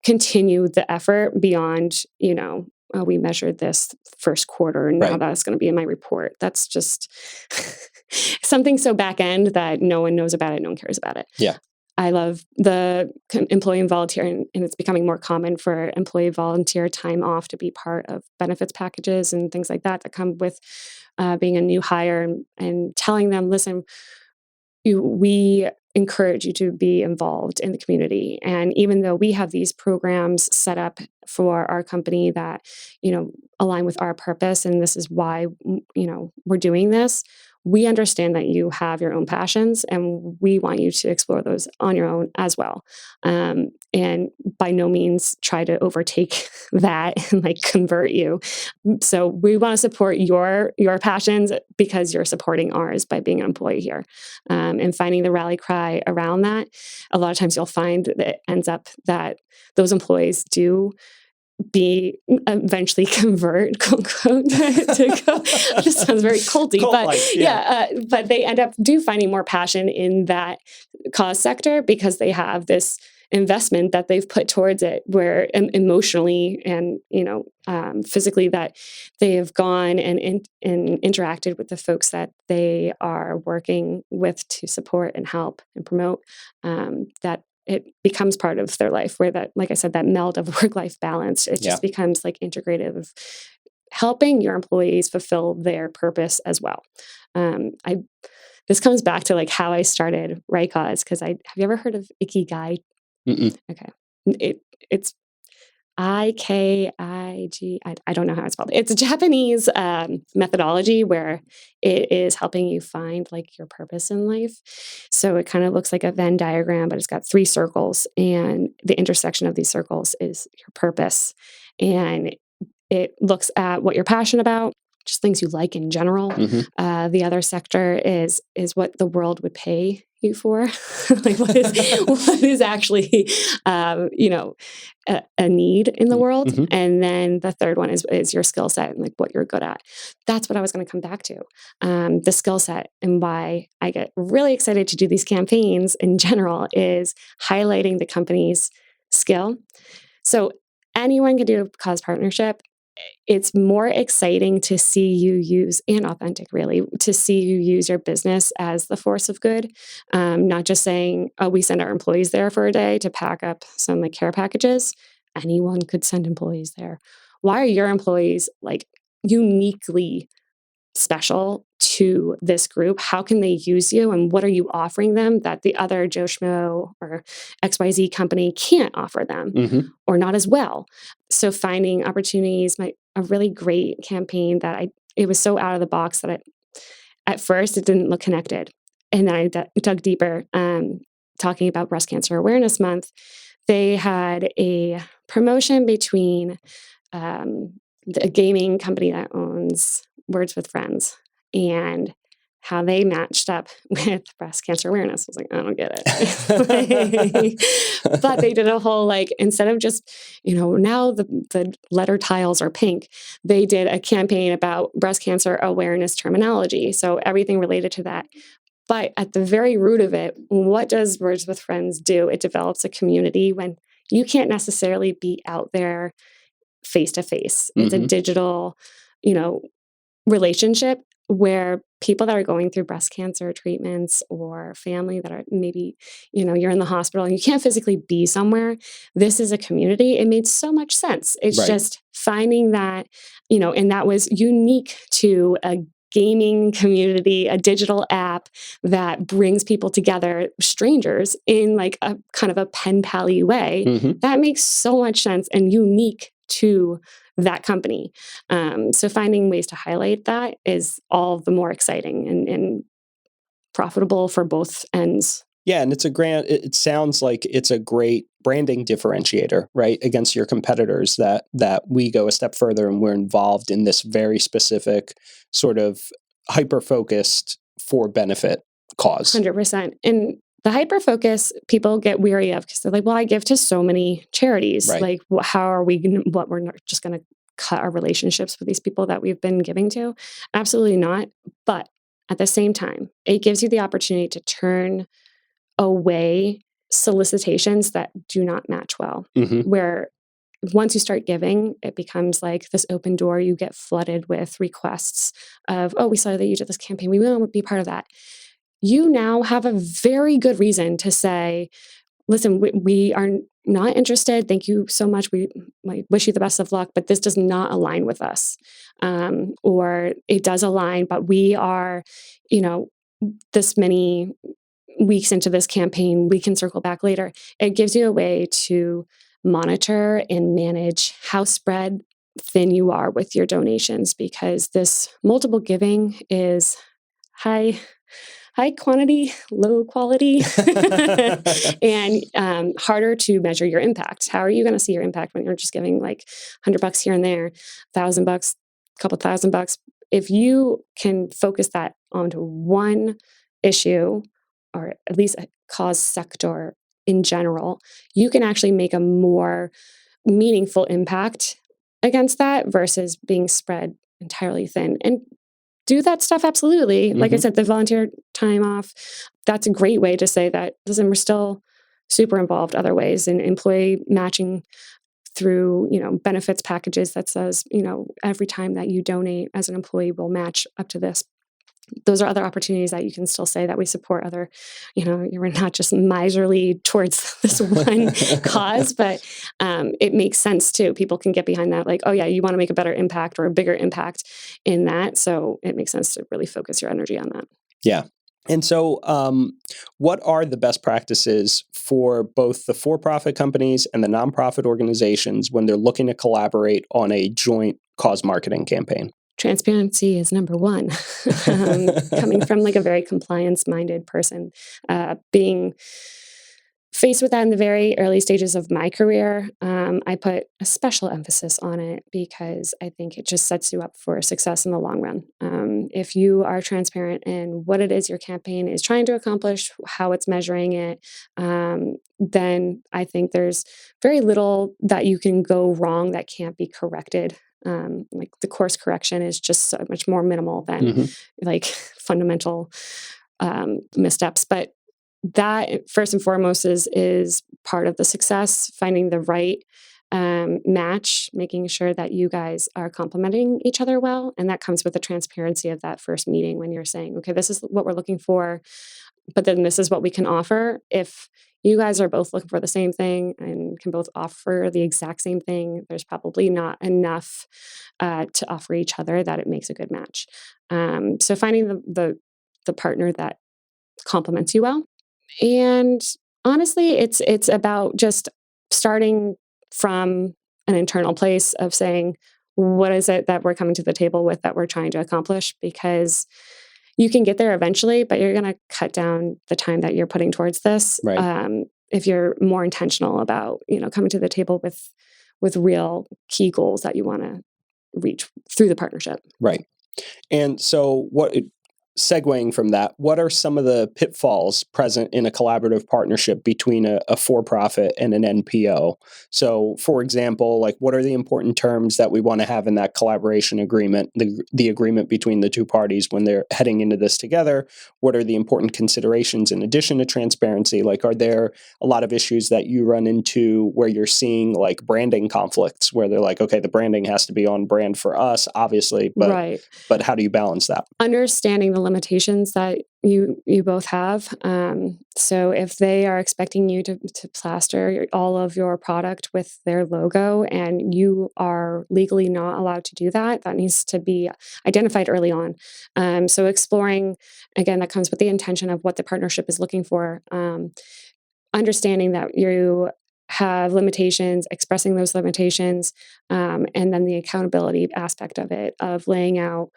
continue the effort beyond, we measured this first quarter and now that's going to be in my report. That's just something so back end that no one knows about it. No one cares about it. Yeah. I love the employee and volunteer, and it's becoming more common for employee volunteer time off to be part of benefits packages and things like that come with being a new hire, and telling them, listen, we encourage you to be involved in the community. And even though we have these programs set up for our company that, align with our purpose, and this is why, we're doing this, we understand that you have your own passions, and we want you to explore those on your own as well. And by no means try to overtake that and like convert you. So we want to support your passions because you're supporting ours by being an employee here. And finding the rally cry around that. A lot of times you'll find that it ends up that those employees do eventually convert, quote unquote, to go. This sounds very culty, but but they end up finding more passion in that cause sector because they have this investment that they've put towards it, where emotionally and physically that they have gone and interacted with the folks that they are working with to support and help and promote. That it becomes part of their life, where that, like I said, that meld of work-life balance, it just becomes like integrative, helping your employees fulfill their purpose as well. This comes back to like how I started RightCause, because have you ever heard of Ikigai? Mm-mm. Okay. It's IKIG. I don't know how it's spelled. It's a Japanese methodology where it is helping you find like your purpose in life. So it kind of looks like a Venn diagram, but it's got 3 circles, and the intersection of these circles is your purpose. And it looks at what you're passionate about, just things you like in general. Mm-hmm. The other sector is what the world would pay you for, like what is actually, a need in the world. Mm-hmm. And then the third one is your skill set and like what you're good at. That's what I was going to come back to, the skill set, and why I get really excited to do these campaigns in general is highlighting the company's skill. So anyone can do a cause partnership. It's more exciting to see you use, and authentic really, to see you use your business as the force of good. Not just saying, oh, we send our employees there for a day to pack up some like care packages. Anyone could send employees there. Why are your employees like uniquely special to this group? How can they use you, and what are you offering them that the other Joe Schmo or XYZ company can't offer them, or not as well? So finding opportunities, a really great campaign that it was so out of the box that at first it didn't look connected. And then I dug deeper, talking about Breast Cancer Awareness Month. They had a promotion between the gaming company that owns Words with Friends, and how they matched up with breast cancer awareness. I was like, I don't get it. But they did a whole, like, instead of just, now the letter tiles are pink, they did a campaign about breast cancer awareness terminology. So everything related to that. But at the very root of it, what does Words with Friends do? It develops a community when you can't necessarily be out there face to face. It's a digital, relationship where people that are going through breast cancer treatments, or family that are maybe, you're in the hospital and you can't physically be somewhere. This is a community. It made so much sense. It's just finding that, and that was unique to a gaming community, a digital app that brings people together, strangers, in like a kind of a pen pally way. That makes so much sense and unique to that company. So finding ways to highlight that is all the more exciting and profitable for both ends. Yeah, and it sounds like it's a great branding differentiator, right, against your competitors, that we go a step further and we're involved in this very specific sort of hyper-focused for benefit cause. 100%. And the hyper-focus people get weary of, because they're like, well, I give to so many charities. Right. Like, how are we we're not just going to cut our relationships with these people that we've been giving to? Absolutely not. But at the same time, it gives you the opportunity to turn away solicitations that do not match well, where once you start giving, it becomes like this open door. You get flooded with requests of, oh, we saw that you did this campaign. We want to be part of that. You now have a very good reason to say, listen, we are not interested. Thank you so much. We wish you the best of luck, but this does not align with us. Or it does align, but we are, this many weeks into this campaign, we can circle back later. It gives you a way to monitor and manage how spread thin you are with your donations, because this multiple giving is high quantity, low quality, and harder to measure your impact. How are you going to see your impact when you're just giving like $100 here and there, $1,000, couple $1,000? If you can focus that onto one issue, or at least a cause sector in general, you can actually make a more meaningful impact against that versus being spread entirely thin. And do that stuff, absolutely. Like I said, the volunteer time off, that's a great way to say that, listen, we're still super involved other ways in employee matching through, benefits packages that says, every time that you donate as an employee, we'll match up to this. those are other opportunities that you can still say that we support other, you're not just miserly towards this one cause, but it makes sense too. People can get behind that, like, oh yeah, you want to make a better impact or a bigger impact in that. So it makes sense to really focus your energy on that. Yeah. And so what are the best practices for both the for-profit companies and the nonprofit organizations when they're looking to collaborate on a joint cause marketing campaign? Transparency is number one. Coming from like a very compliance-minded person, being faced with that in the very early stages of my career, I put a special emphasis on it because I think it just sets you up for success in the long run. If you are transparent in what it is your campaign is trying to accomplish, how it's measuring it, then I think there's very little that you can go wrong that can't be corrected. Like the course correction is just so much more minimal than like fundamental missteps. But that first and foremost is part of the success, finding the right match, making sure that you guys are complementing each other well. And that comes with the transparency of that first meeting when you're saying, okay, this is what we're looking for, but then this is what we can offer. If you guys are both looking for the same thing and can both offer the exact same thing, there's probably not enough to offer each other that it makes a good match. So finding the partner that complements you well. And honestly, it's about just starting from an internal place of saying, what is it that we're coming to the table with that we're trying to accomplish? Because you can get there eventually, but you're going to cut down the time that you're putting towards this. Right. If you're more intentional about, coming to the table with real key goals that you want to reach through the partnership. Right. And so segueing from that, what are some of the pitfalls present in a collaborative partnership between a for-profit and an NPO? So, for example, like what are the important terms that we want to have in that collaboration agreement, the agreement between the two parties when they're heading into this together? What are the important considerations in addition to transparency? Like, are there a lot of issues that you run into where you're seeing like branding conflicts where they're like, okay, the branding has to be on brand for us, obviously, but Right. But how do you balance that? Understanding the limitations that you both have. So if they are expecting you to plaster all of your product with their logo and you are legally not allowed to do that, that needs to be identified early on. So exploring, again, that comes with the intention of what the partnership is looking for. Understanding that you have limitations, expressing those limitations, and then the accountability aspect of it, of laying out,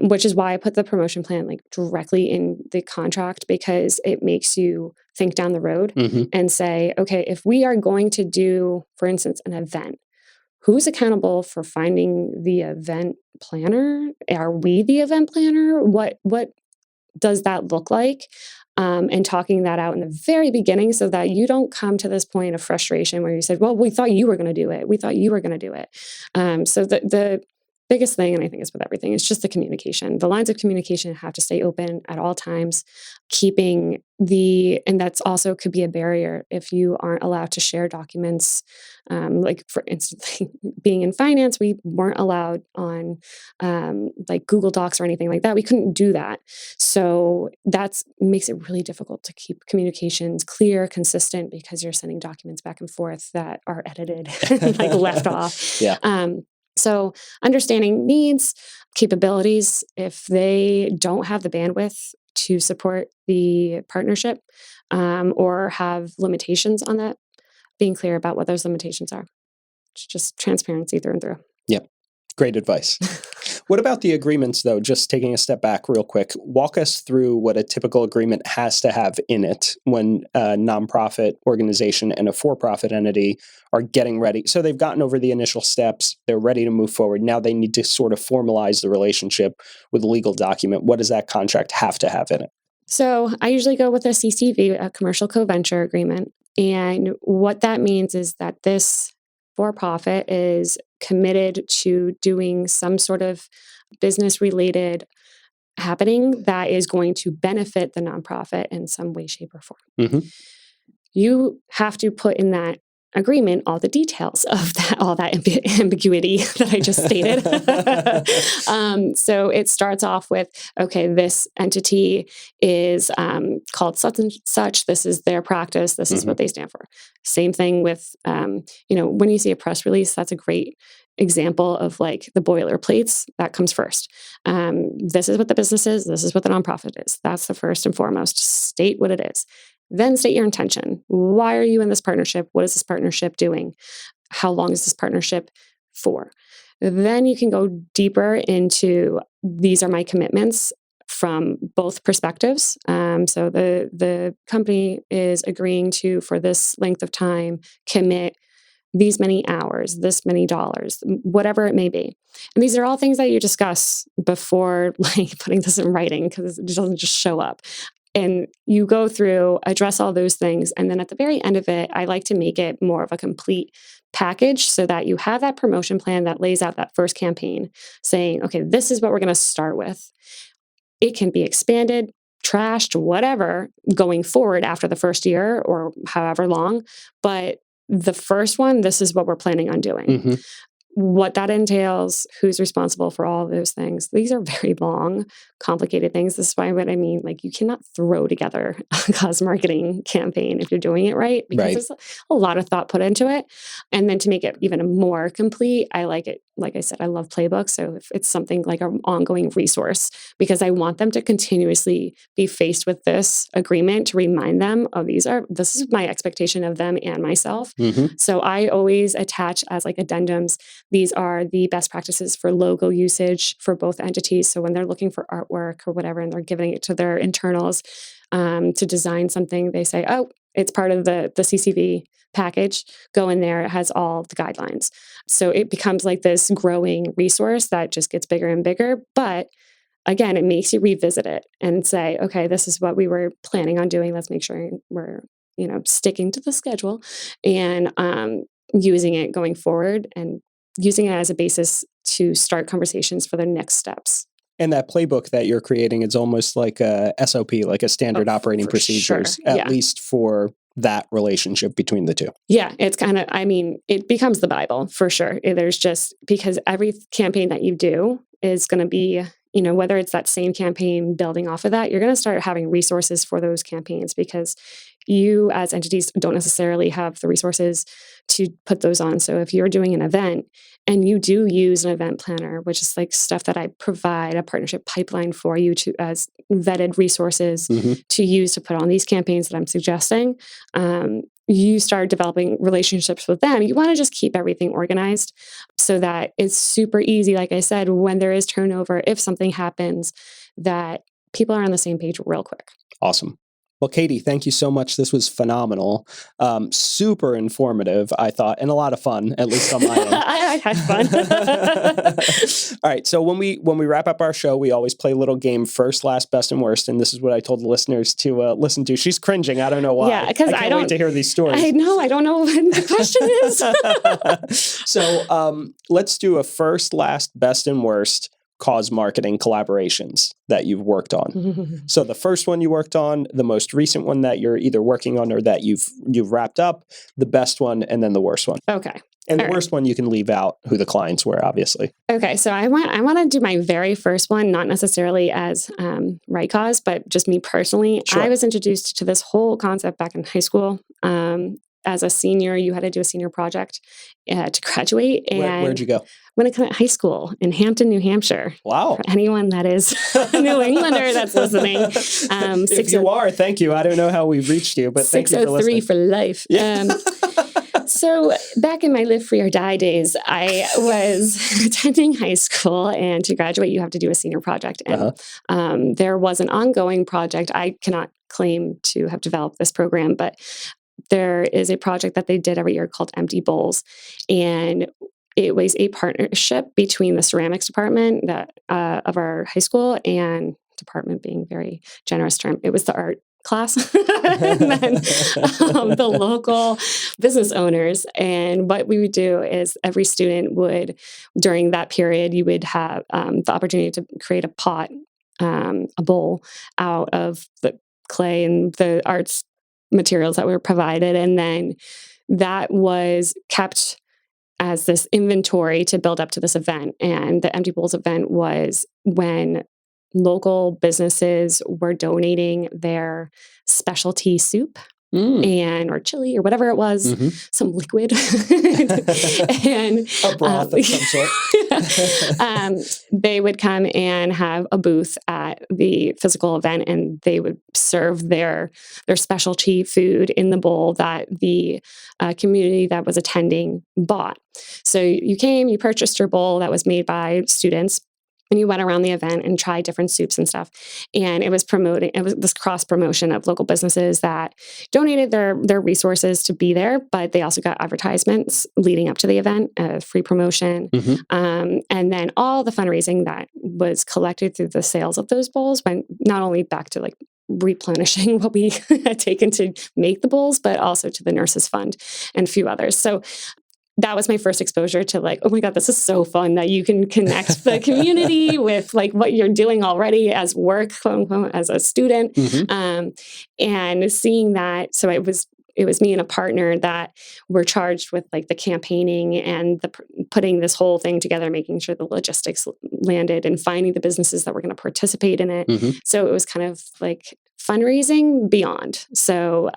which is why I put the promotion plan like directly in the contract, because it makes you think down the road and say, okay, if we are going to do, for instance, an event, who's accountable for finding the event planner? Are we the event planner? What does that look like? And talking that out in the very beginning so that you don't come to this point of frustration where you said, well, we thought you were going to do it. We thought you were going to do it. So the biggest thing, and I think it's with everything, is just the communication. The lines of communication have to stay open at all times, and that's also could be a barrier if you aren't allowed to share documents. Like for instance, being in finance, we weren't allowed on like Google Docs or anything like that. We couldn't do that. So that makes it really difficult to keep communications clear, consistent, because you're sending documents back and forth that are edited, like left off. Yeah. So understanding needs, capabilities, if they don't have the bandwidth to support the partnership or have limitations on that, being clear about what those limitations are. It's just transparency through and through. Yep. Great advice. What about the agreements, though? Just taking a step back real quick, walk us through what a typical agreement has to have in it when a nonprofit organization and a for-profit entity are getting ready. So they've gotten over the initial steps. They're ready to move forward. Now they need to sort of formalize the relationship with a legal document. What does that contract have to have in it? So I usually go with a CCV, a commercial co-venture agreement. And what that means is that this for-profit is committed to doing some sort of business-related happening that is going to benefit the nonprofit in some way, shape, or form. You have to put in that agreement all the details of that, all that ambiguity that I just stated. So it starts off with, okay, this entity is called such and such. This is their practice. This is what they stand for. Same thing with, when you see a press release, that's a great example of like the boilerplates. That comes first. This is what the business is. This is what the nonprofit is. That's the first and foremost. State what it is. Then state your intention. Why are you in this partnership? What is this partnership doing? How long is this partnership for? Then you can go deeper into, these are my commitments from both perspectives. So the company is agreeing to, for this length of time, commit these many hours, this many dollars, whatever it may be. And these are all things that you discuss before like putting this in writing, because it doesn't just show up. And you go through, address all those things. And then at the very end of it, I like to make it more of a complete package so that you have that promotion plan that lays out that first campaign saying, okay, this is what we're going to start with. It can be expanded, trashed, whatever, going forward after the first year or however long. But the first one, this is what we're planning on doing. What that entails, who's responsible for all of those things. These are very long, complicated things. This is why what I mean, like you cannot throw together a cause marketing campaign if you're doing it right, because there's a lot of thought put into it. And then to make it even more complete, I like it. Like I said, I love playbooks. So if it's something like an ongoing resource, because I want them to continuously be faced with this agreement to remind them, oh, this is my expectation of them and myself. So I always attach as like addendums, these are the best practices for logo usage for both entities. So when they're looking for artwork or whatever, and they're giving it to their internals to design something, they say, oh, it's part of the CCV package. Go in there. It has all the guidelines. So it becomes like this growing resource that just gets bigger and bigger. But again, it makes you revisit it and say, okay, this is what we were planning on doing. Let's make sure we're, sticking to the schedule and using it going forward and using it as a basis to start conversations for the next steps. And that playbook that you're creating is almost like a SOP, like a standard operating procedures, at least for that relationship between the two. Yeah, it's kind of, it becomes the Bible for sure. There's just, because every campaign that you do is going to be, whether it's that same campaign building off of that, you're going to start having resources for those campaigns because you as entities don't necessarily have the resources to put those on. So if you're doing an event and you do use an event planner, which is like stuff that I provide a partnership pipeline for you to as vetted resources to use to put on these campaigns that I'm suggesting, you start developing relationships with them. You want to just keep everything organized so that it's super easy. Like I said, when there is turnover, if something happens, that people are on the same page real quick. Awesome. Well, Katie, thank you so much. This was phenomenal. Super informative, I thought, and a lot of fun, at least on my end. I had fun. All right. So when we wrap up our show, we always play a little game, first, last, best, and worst. And this is what I told the listeners to listen to. She's cringing. I don't know why. Yeah, because I can't wait to hear these stories. I know. I don't know what the question is. So let's do a first, last, best, and worst cause marketing collaborations that you've worked on. So the first one you worked on, the most recent one that you're either working on or that you've wrapped up, the best one, and then the worst one. Okay. And the worst one, you can leave out who the clients were, obviously. Okay. So I want to do my very first one, not necessarily as RightCause, but just me personally. Sure. I was introduced to this whole concept back in high school. As a senior, you had to do a senior project to graduate. And where'd you go? When I went to high school in Hampton, New Hampshire. Wow. For anyone that is a New Englander that's listening. If you are, thank you. I don't know how we've reached you, but thank you for listening. 603 for life. Yeah. So back in my live free or die days, I was attending high school, and to graduate, you have to do a senior project. And there was an ongoing project. I cannot claim to have developed this program, but there is a project that they did every year called Empty Bowls. And it was a partnership between the ceramics department of our high school, and department being very generous term, it was the art class, and then the local business owners. And what we would do is every student would, during that period, you would have the opportunity to create a pot, a bowl out of the clay and the arts materials that were provided. And then that was kept as this inventory to build up to this event. And the Empty Bowls event was when local businesses were donating their specialty soup and or chili or whatever it was, some liquid, and a broth of some sort. They would come and have a booth at the physical event, and they would serve their specialty food in the bowl that the community that was attending bought. So you came, you purchased your bowl that was made by students. And you went around the event and tried different soups and stuff. And it was this cross promotion of local businesses that donated their resources to be there, but they also got advertisements leading up to the event, free promotion. And then all the fundraising that was collected through the sales of those bowls went not only back to like replenishing what we had taken to make the bowls, but also to the Nurses Fund and a few others. So that was my first exposure to like, oh my God, this is so fun that you can connect the community with like what you're doing already as work, quote unquote, as a student. And seeing that, so it was me and a partner that were charged with like the campaigning and putting this whole thing together, making sure the logistics landed and finding the businesses that were going to participate in it. So it was kind of like fundraising beyond. So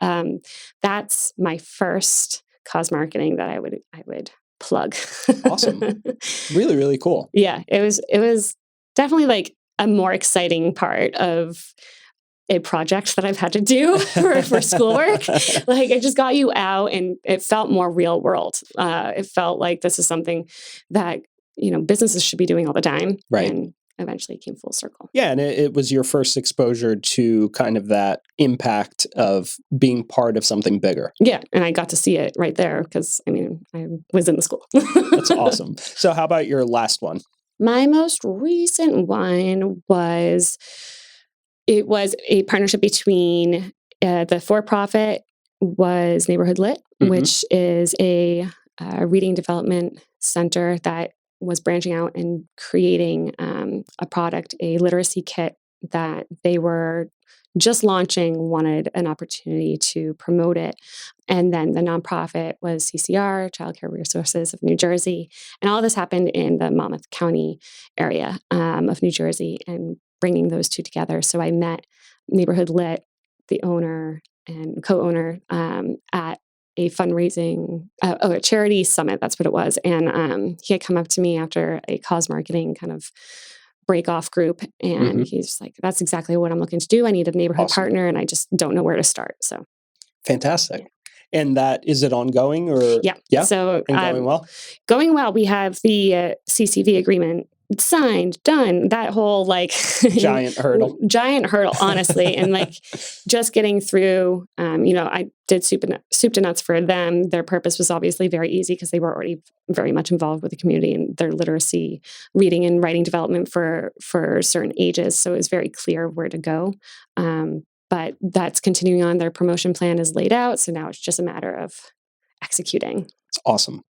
that's my first cause marketing that I would plug. Awesome. Really, really cool. Yeah, it was definitely like a more exciting part of a project that I've had to do for schoolwork. Like it just got you out and it felt more real world. It felt like this is something that, businesses should be doing all the time. Right. And eventually came full circle. Yeah. And it was your first exposure to kind of that impact of being part of something bigger. Yeah. And I got to see it right there because, I was in the school. That's awesome. So how about your last one? My most recent one was a partnership between the for-profit was Neighborhood Lit, which is a reading development center that was branching out and creating a product, a literacy kit that they were just launching, wanted an opportunity to promote it. And then the nonprofit was CCR, Child Care Resources of New Jersey. And all this happened in the Monmouth County area of New Jersey and bringing those two together. So I met Neighborhood Lit, the owner and co-owner at a fundraising, a charity summit. That's what it was. And he had come up to me after a cause marketing kind of break off group. And he's like, that's exactly what I'm looking to do. I need a neighborhood partner and I just don't know where to start. So fantastic. And is it ongoing or? Yeah. So and going well? Going well. We have the CCV agreement signed, done, that whole like giant hurdle, honestly. And like just getting through, I did soup to nuts for them. Their purpose was obviously very easy because they were already very much involved with the community and their literacy, reading and writing development for certain ages. So it was very clear where to go. But that's continuing on. Their promotion plan is laid out. So now it's just a matter of executing. It's awesome.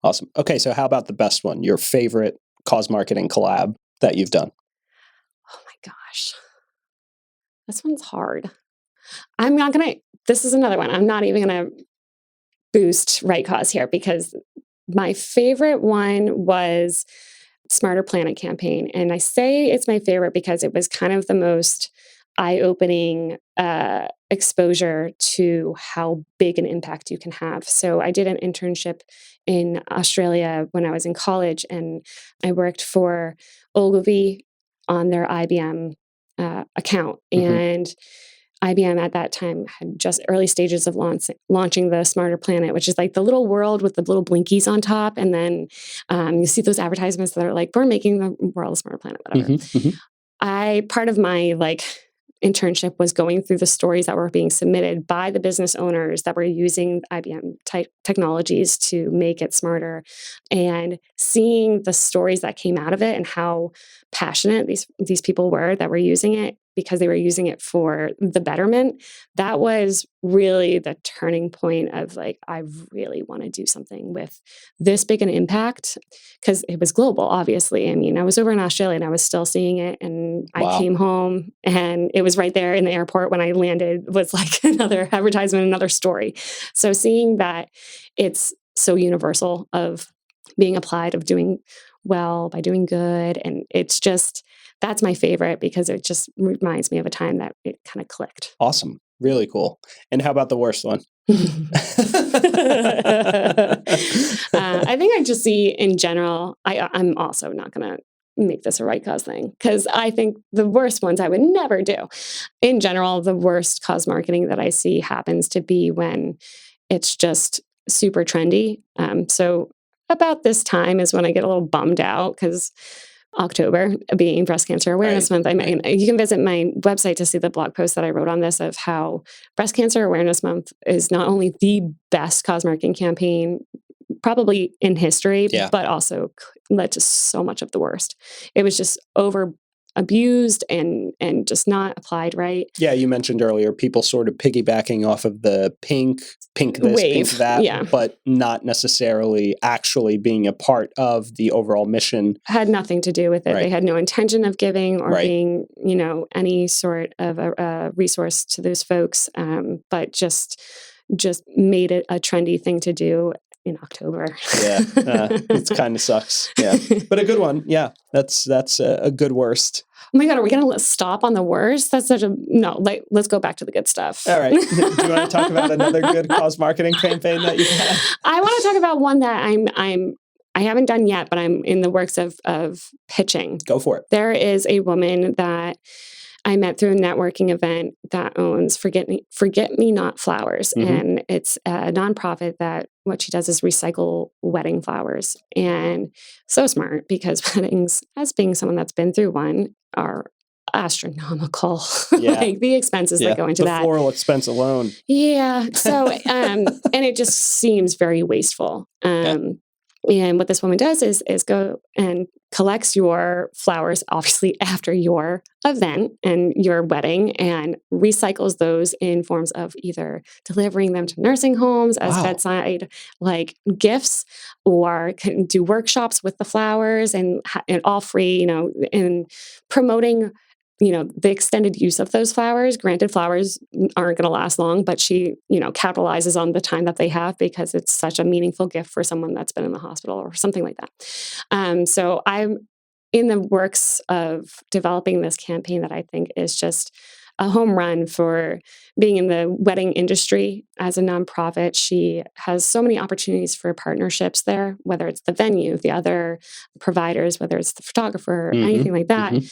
Awesome. Okay. So how about the best one, your favorite cause marketing collab that you've done? Oh my gosh. This one's hard. This is another one. I'm not even going to boost RightCause here because my favorite one was Smarter Planet campaign. And I say it's my favorite because it was kind of the most eye-opening exposure to how big an impact you can have. So I did an internship in Australia when I was in college, and I worked for Ogilvy on their IBM account. And IBM at that time had just early stages of launching the Smarter Planet, which is like the little world with the little blinkies on top. And then you see those advertisements that are like, we're making the world a smarter planet, whatever. Part of my internship was going through the stories that were being submitted by the business owners that were using IBM technologies to make it smarter, and seeing the stories that came out of it and how passionate these people were that were using it because they were using it for the betterment, that was really the turning point of like, I really want to do something with this big an impact, because it was global, obviously. I mean, I was over in Australia and I was still seeing it. And Wow. I came home and it was right there in the airport when I landed, was like another advertisement, another story. So seeing that it's so universal of being applied, of doing well by doing good. And it's just, that's my favorite because it just reminds me of a time that it kind of clicked. Awesome. Really cool. And how about the worst one? I think I just see in general, I'm also not going to make this a right cause thing, because I think the worst ones I would never do. In general, the worst cause marketing that I see happens to be when it's just super trendy. So about this time is when I get a little bummed out, because October being Breast Cancer Awareness Month. You can visit my website to see the blog post that I wrote on this, of how Breast Cancer Awareness Month is not only the best cause marketing campaign probably in history, but also led to so much of the worst. It was just over abused and just not applied right. Yeah, you mentioned earlier people sort of piggybacking off of the pink this, wave, pink that, but not necessarily actually being a part of the overall mission. Had nothing to do with it. Right. They had no intention of giving or being, any sort of a resource to those folks, but just made it a trendy thing to do in October. Yeah, it kind of sucks. Yeah, but a good one. Yeah, that's a good worst. Oh my God, are we going to stop on the worst? That's such a no. Let's go back to the good stuff. All right. Do you want to talk about another good cause marketing campaign that you've had? I want to talk about one that I haven't done yet, but I'm in the works of pitching. Go for it. There is a woman that I met through a networking event that owns Forget Me Not Flowers. Mm-hmm. And it's a nonprofit that what she does is recycle wedding flowers. And so smart, because weddings, as being someone that's been through one, are astronomical. Yeah. Like the expenses that go into that. The floral expense alone. Yeah. So, and it just seems very wasteful. And what this woman does is go and collects your flowers, obviously after your event and your wedding, and recycles those in forms of either delivering them to nursing homes as bedside like gifts, or can do workshops with the flowers and all free, and promoting the extended use of those flowers. Granted, flowers aren't going to last long, but she, capitalizes on the time that they have because it's such a meaningful gift for someone that's been in the hospital or something like that. So I'm in the works of developing this campaign that I think is just a home run for being in the wedding industry as a nonprofit. She has so many opportunities for partnerships there, whether it's the venue, the other providers, whether it's the photographer, or anything like that. Mm-hmm.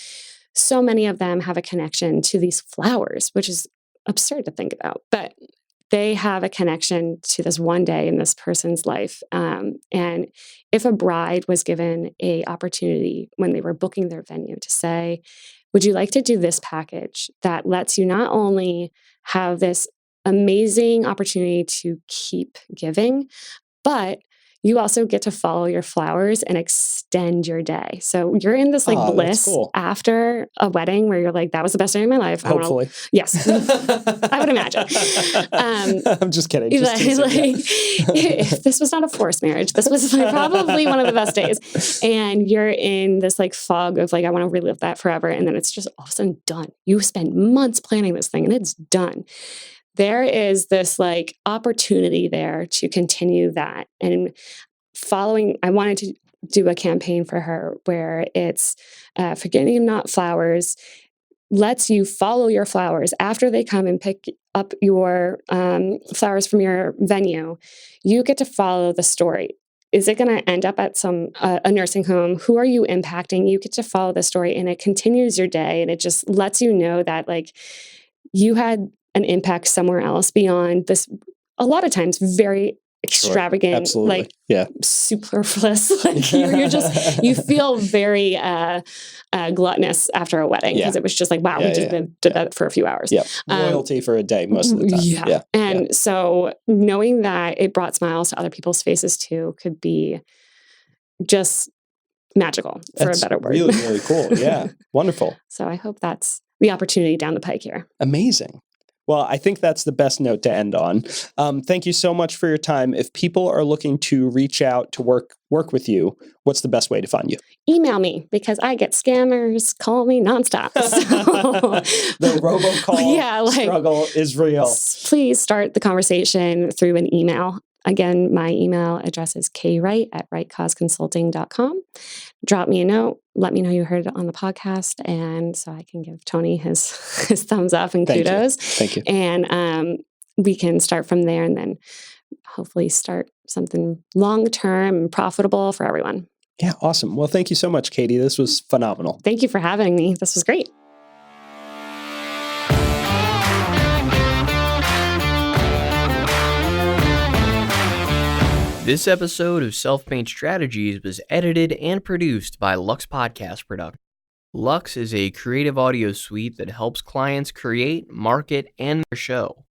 So many of them have a connection to these flowers, which is absurd to think about, but they have a connection to this one day in this person's life. And if a bride was given a opportunity when they were booking their venue to say, would you like to do this package that lets you not only have this amazing opportunity to keep giving, but you also get to follow your flowers and extend your day. So you're in this bliss after a wedding where you're like, that was the best day of my life. Hopefully. Yes. I would imagine. I'm just kidding. If this was not a forced marriage, this was probably one of the best days. And you're in this fog of I want to relive that forever. And then it's just all of a sudden done. You spend months planning this thing and it's done. There is this opportunity there to continue that. And I wanted to do a campaign for her where it's Forget Me Not Flowers lets you follow your flowers after they come and pick up your flowers from your venue. You get to follow the story. Is it going to end up at a nursing home? Who are you impacting? You get to follow the story, and it continues your day, and it just lets you know that you had an impact somewhere else beyond this, a lot of times very extravagant, superfluous. You feel very gluttonous after a wedding because it was just wow, we just did that for a few hours. Yeah, loyalty for a day most of the time. And so knowing that it brought smiles to other people's faces too could be just magical, for a better word. Really, really cool. Yeah, wonderful. So I hope that's the opportunity down the pike here. Amazing. Well, I think that's the best note to end on. Thank you so much for your time. If people are looking to reach out to work with you, what's the best way to find you? Email me, because I get scammers call me nonstop. The robocall struggle is real. Please start the conversation through an email. Again, my email address is kwright@rightcauseconsulting.com. Drop me a note. Let me know you heard it on the podcast, and so I can give Tony his thumbs up and kudos. Thank you. And we can start from there, and then hopefully start something long-term and profitable for everyone. Yeah, awesome. Well, thank you so much, Katie. This was phenomenal. Thank you for having me. This was great. This episode of Self-Made Strategies was edited and produced by Lux Podcast Production. Lux is a creative audio suite that helps clients create, market, and their show.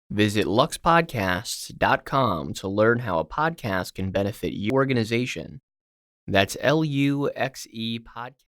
Visit luxpodcasts.com to learn how a podcast can benefit your organization. That's LUXE podcast.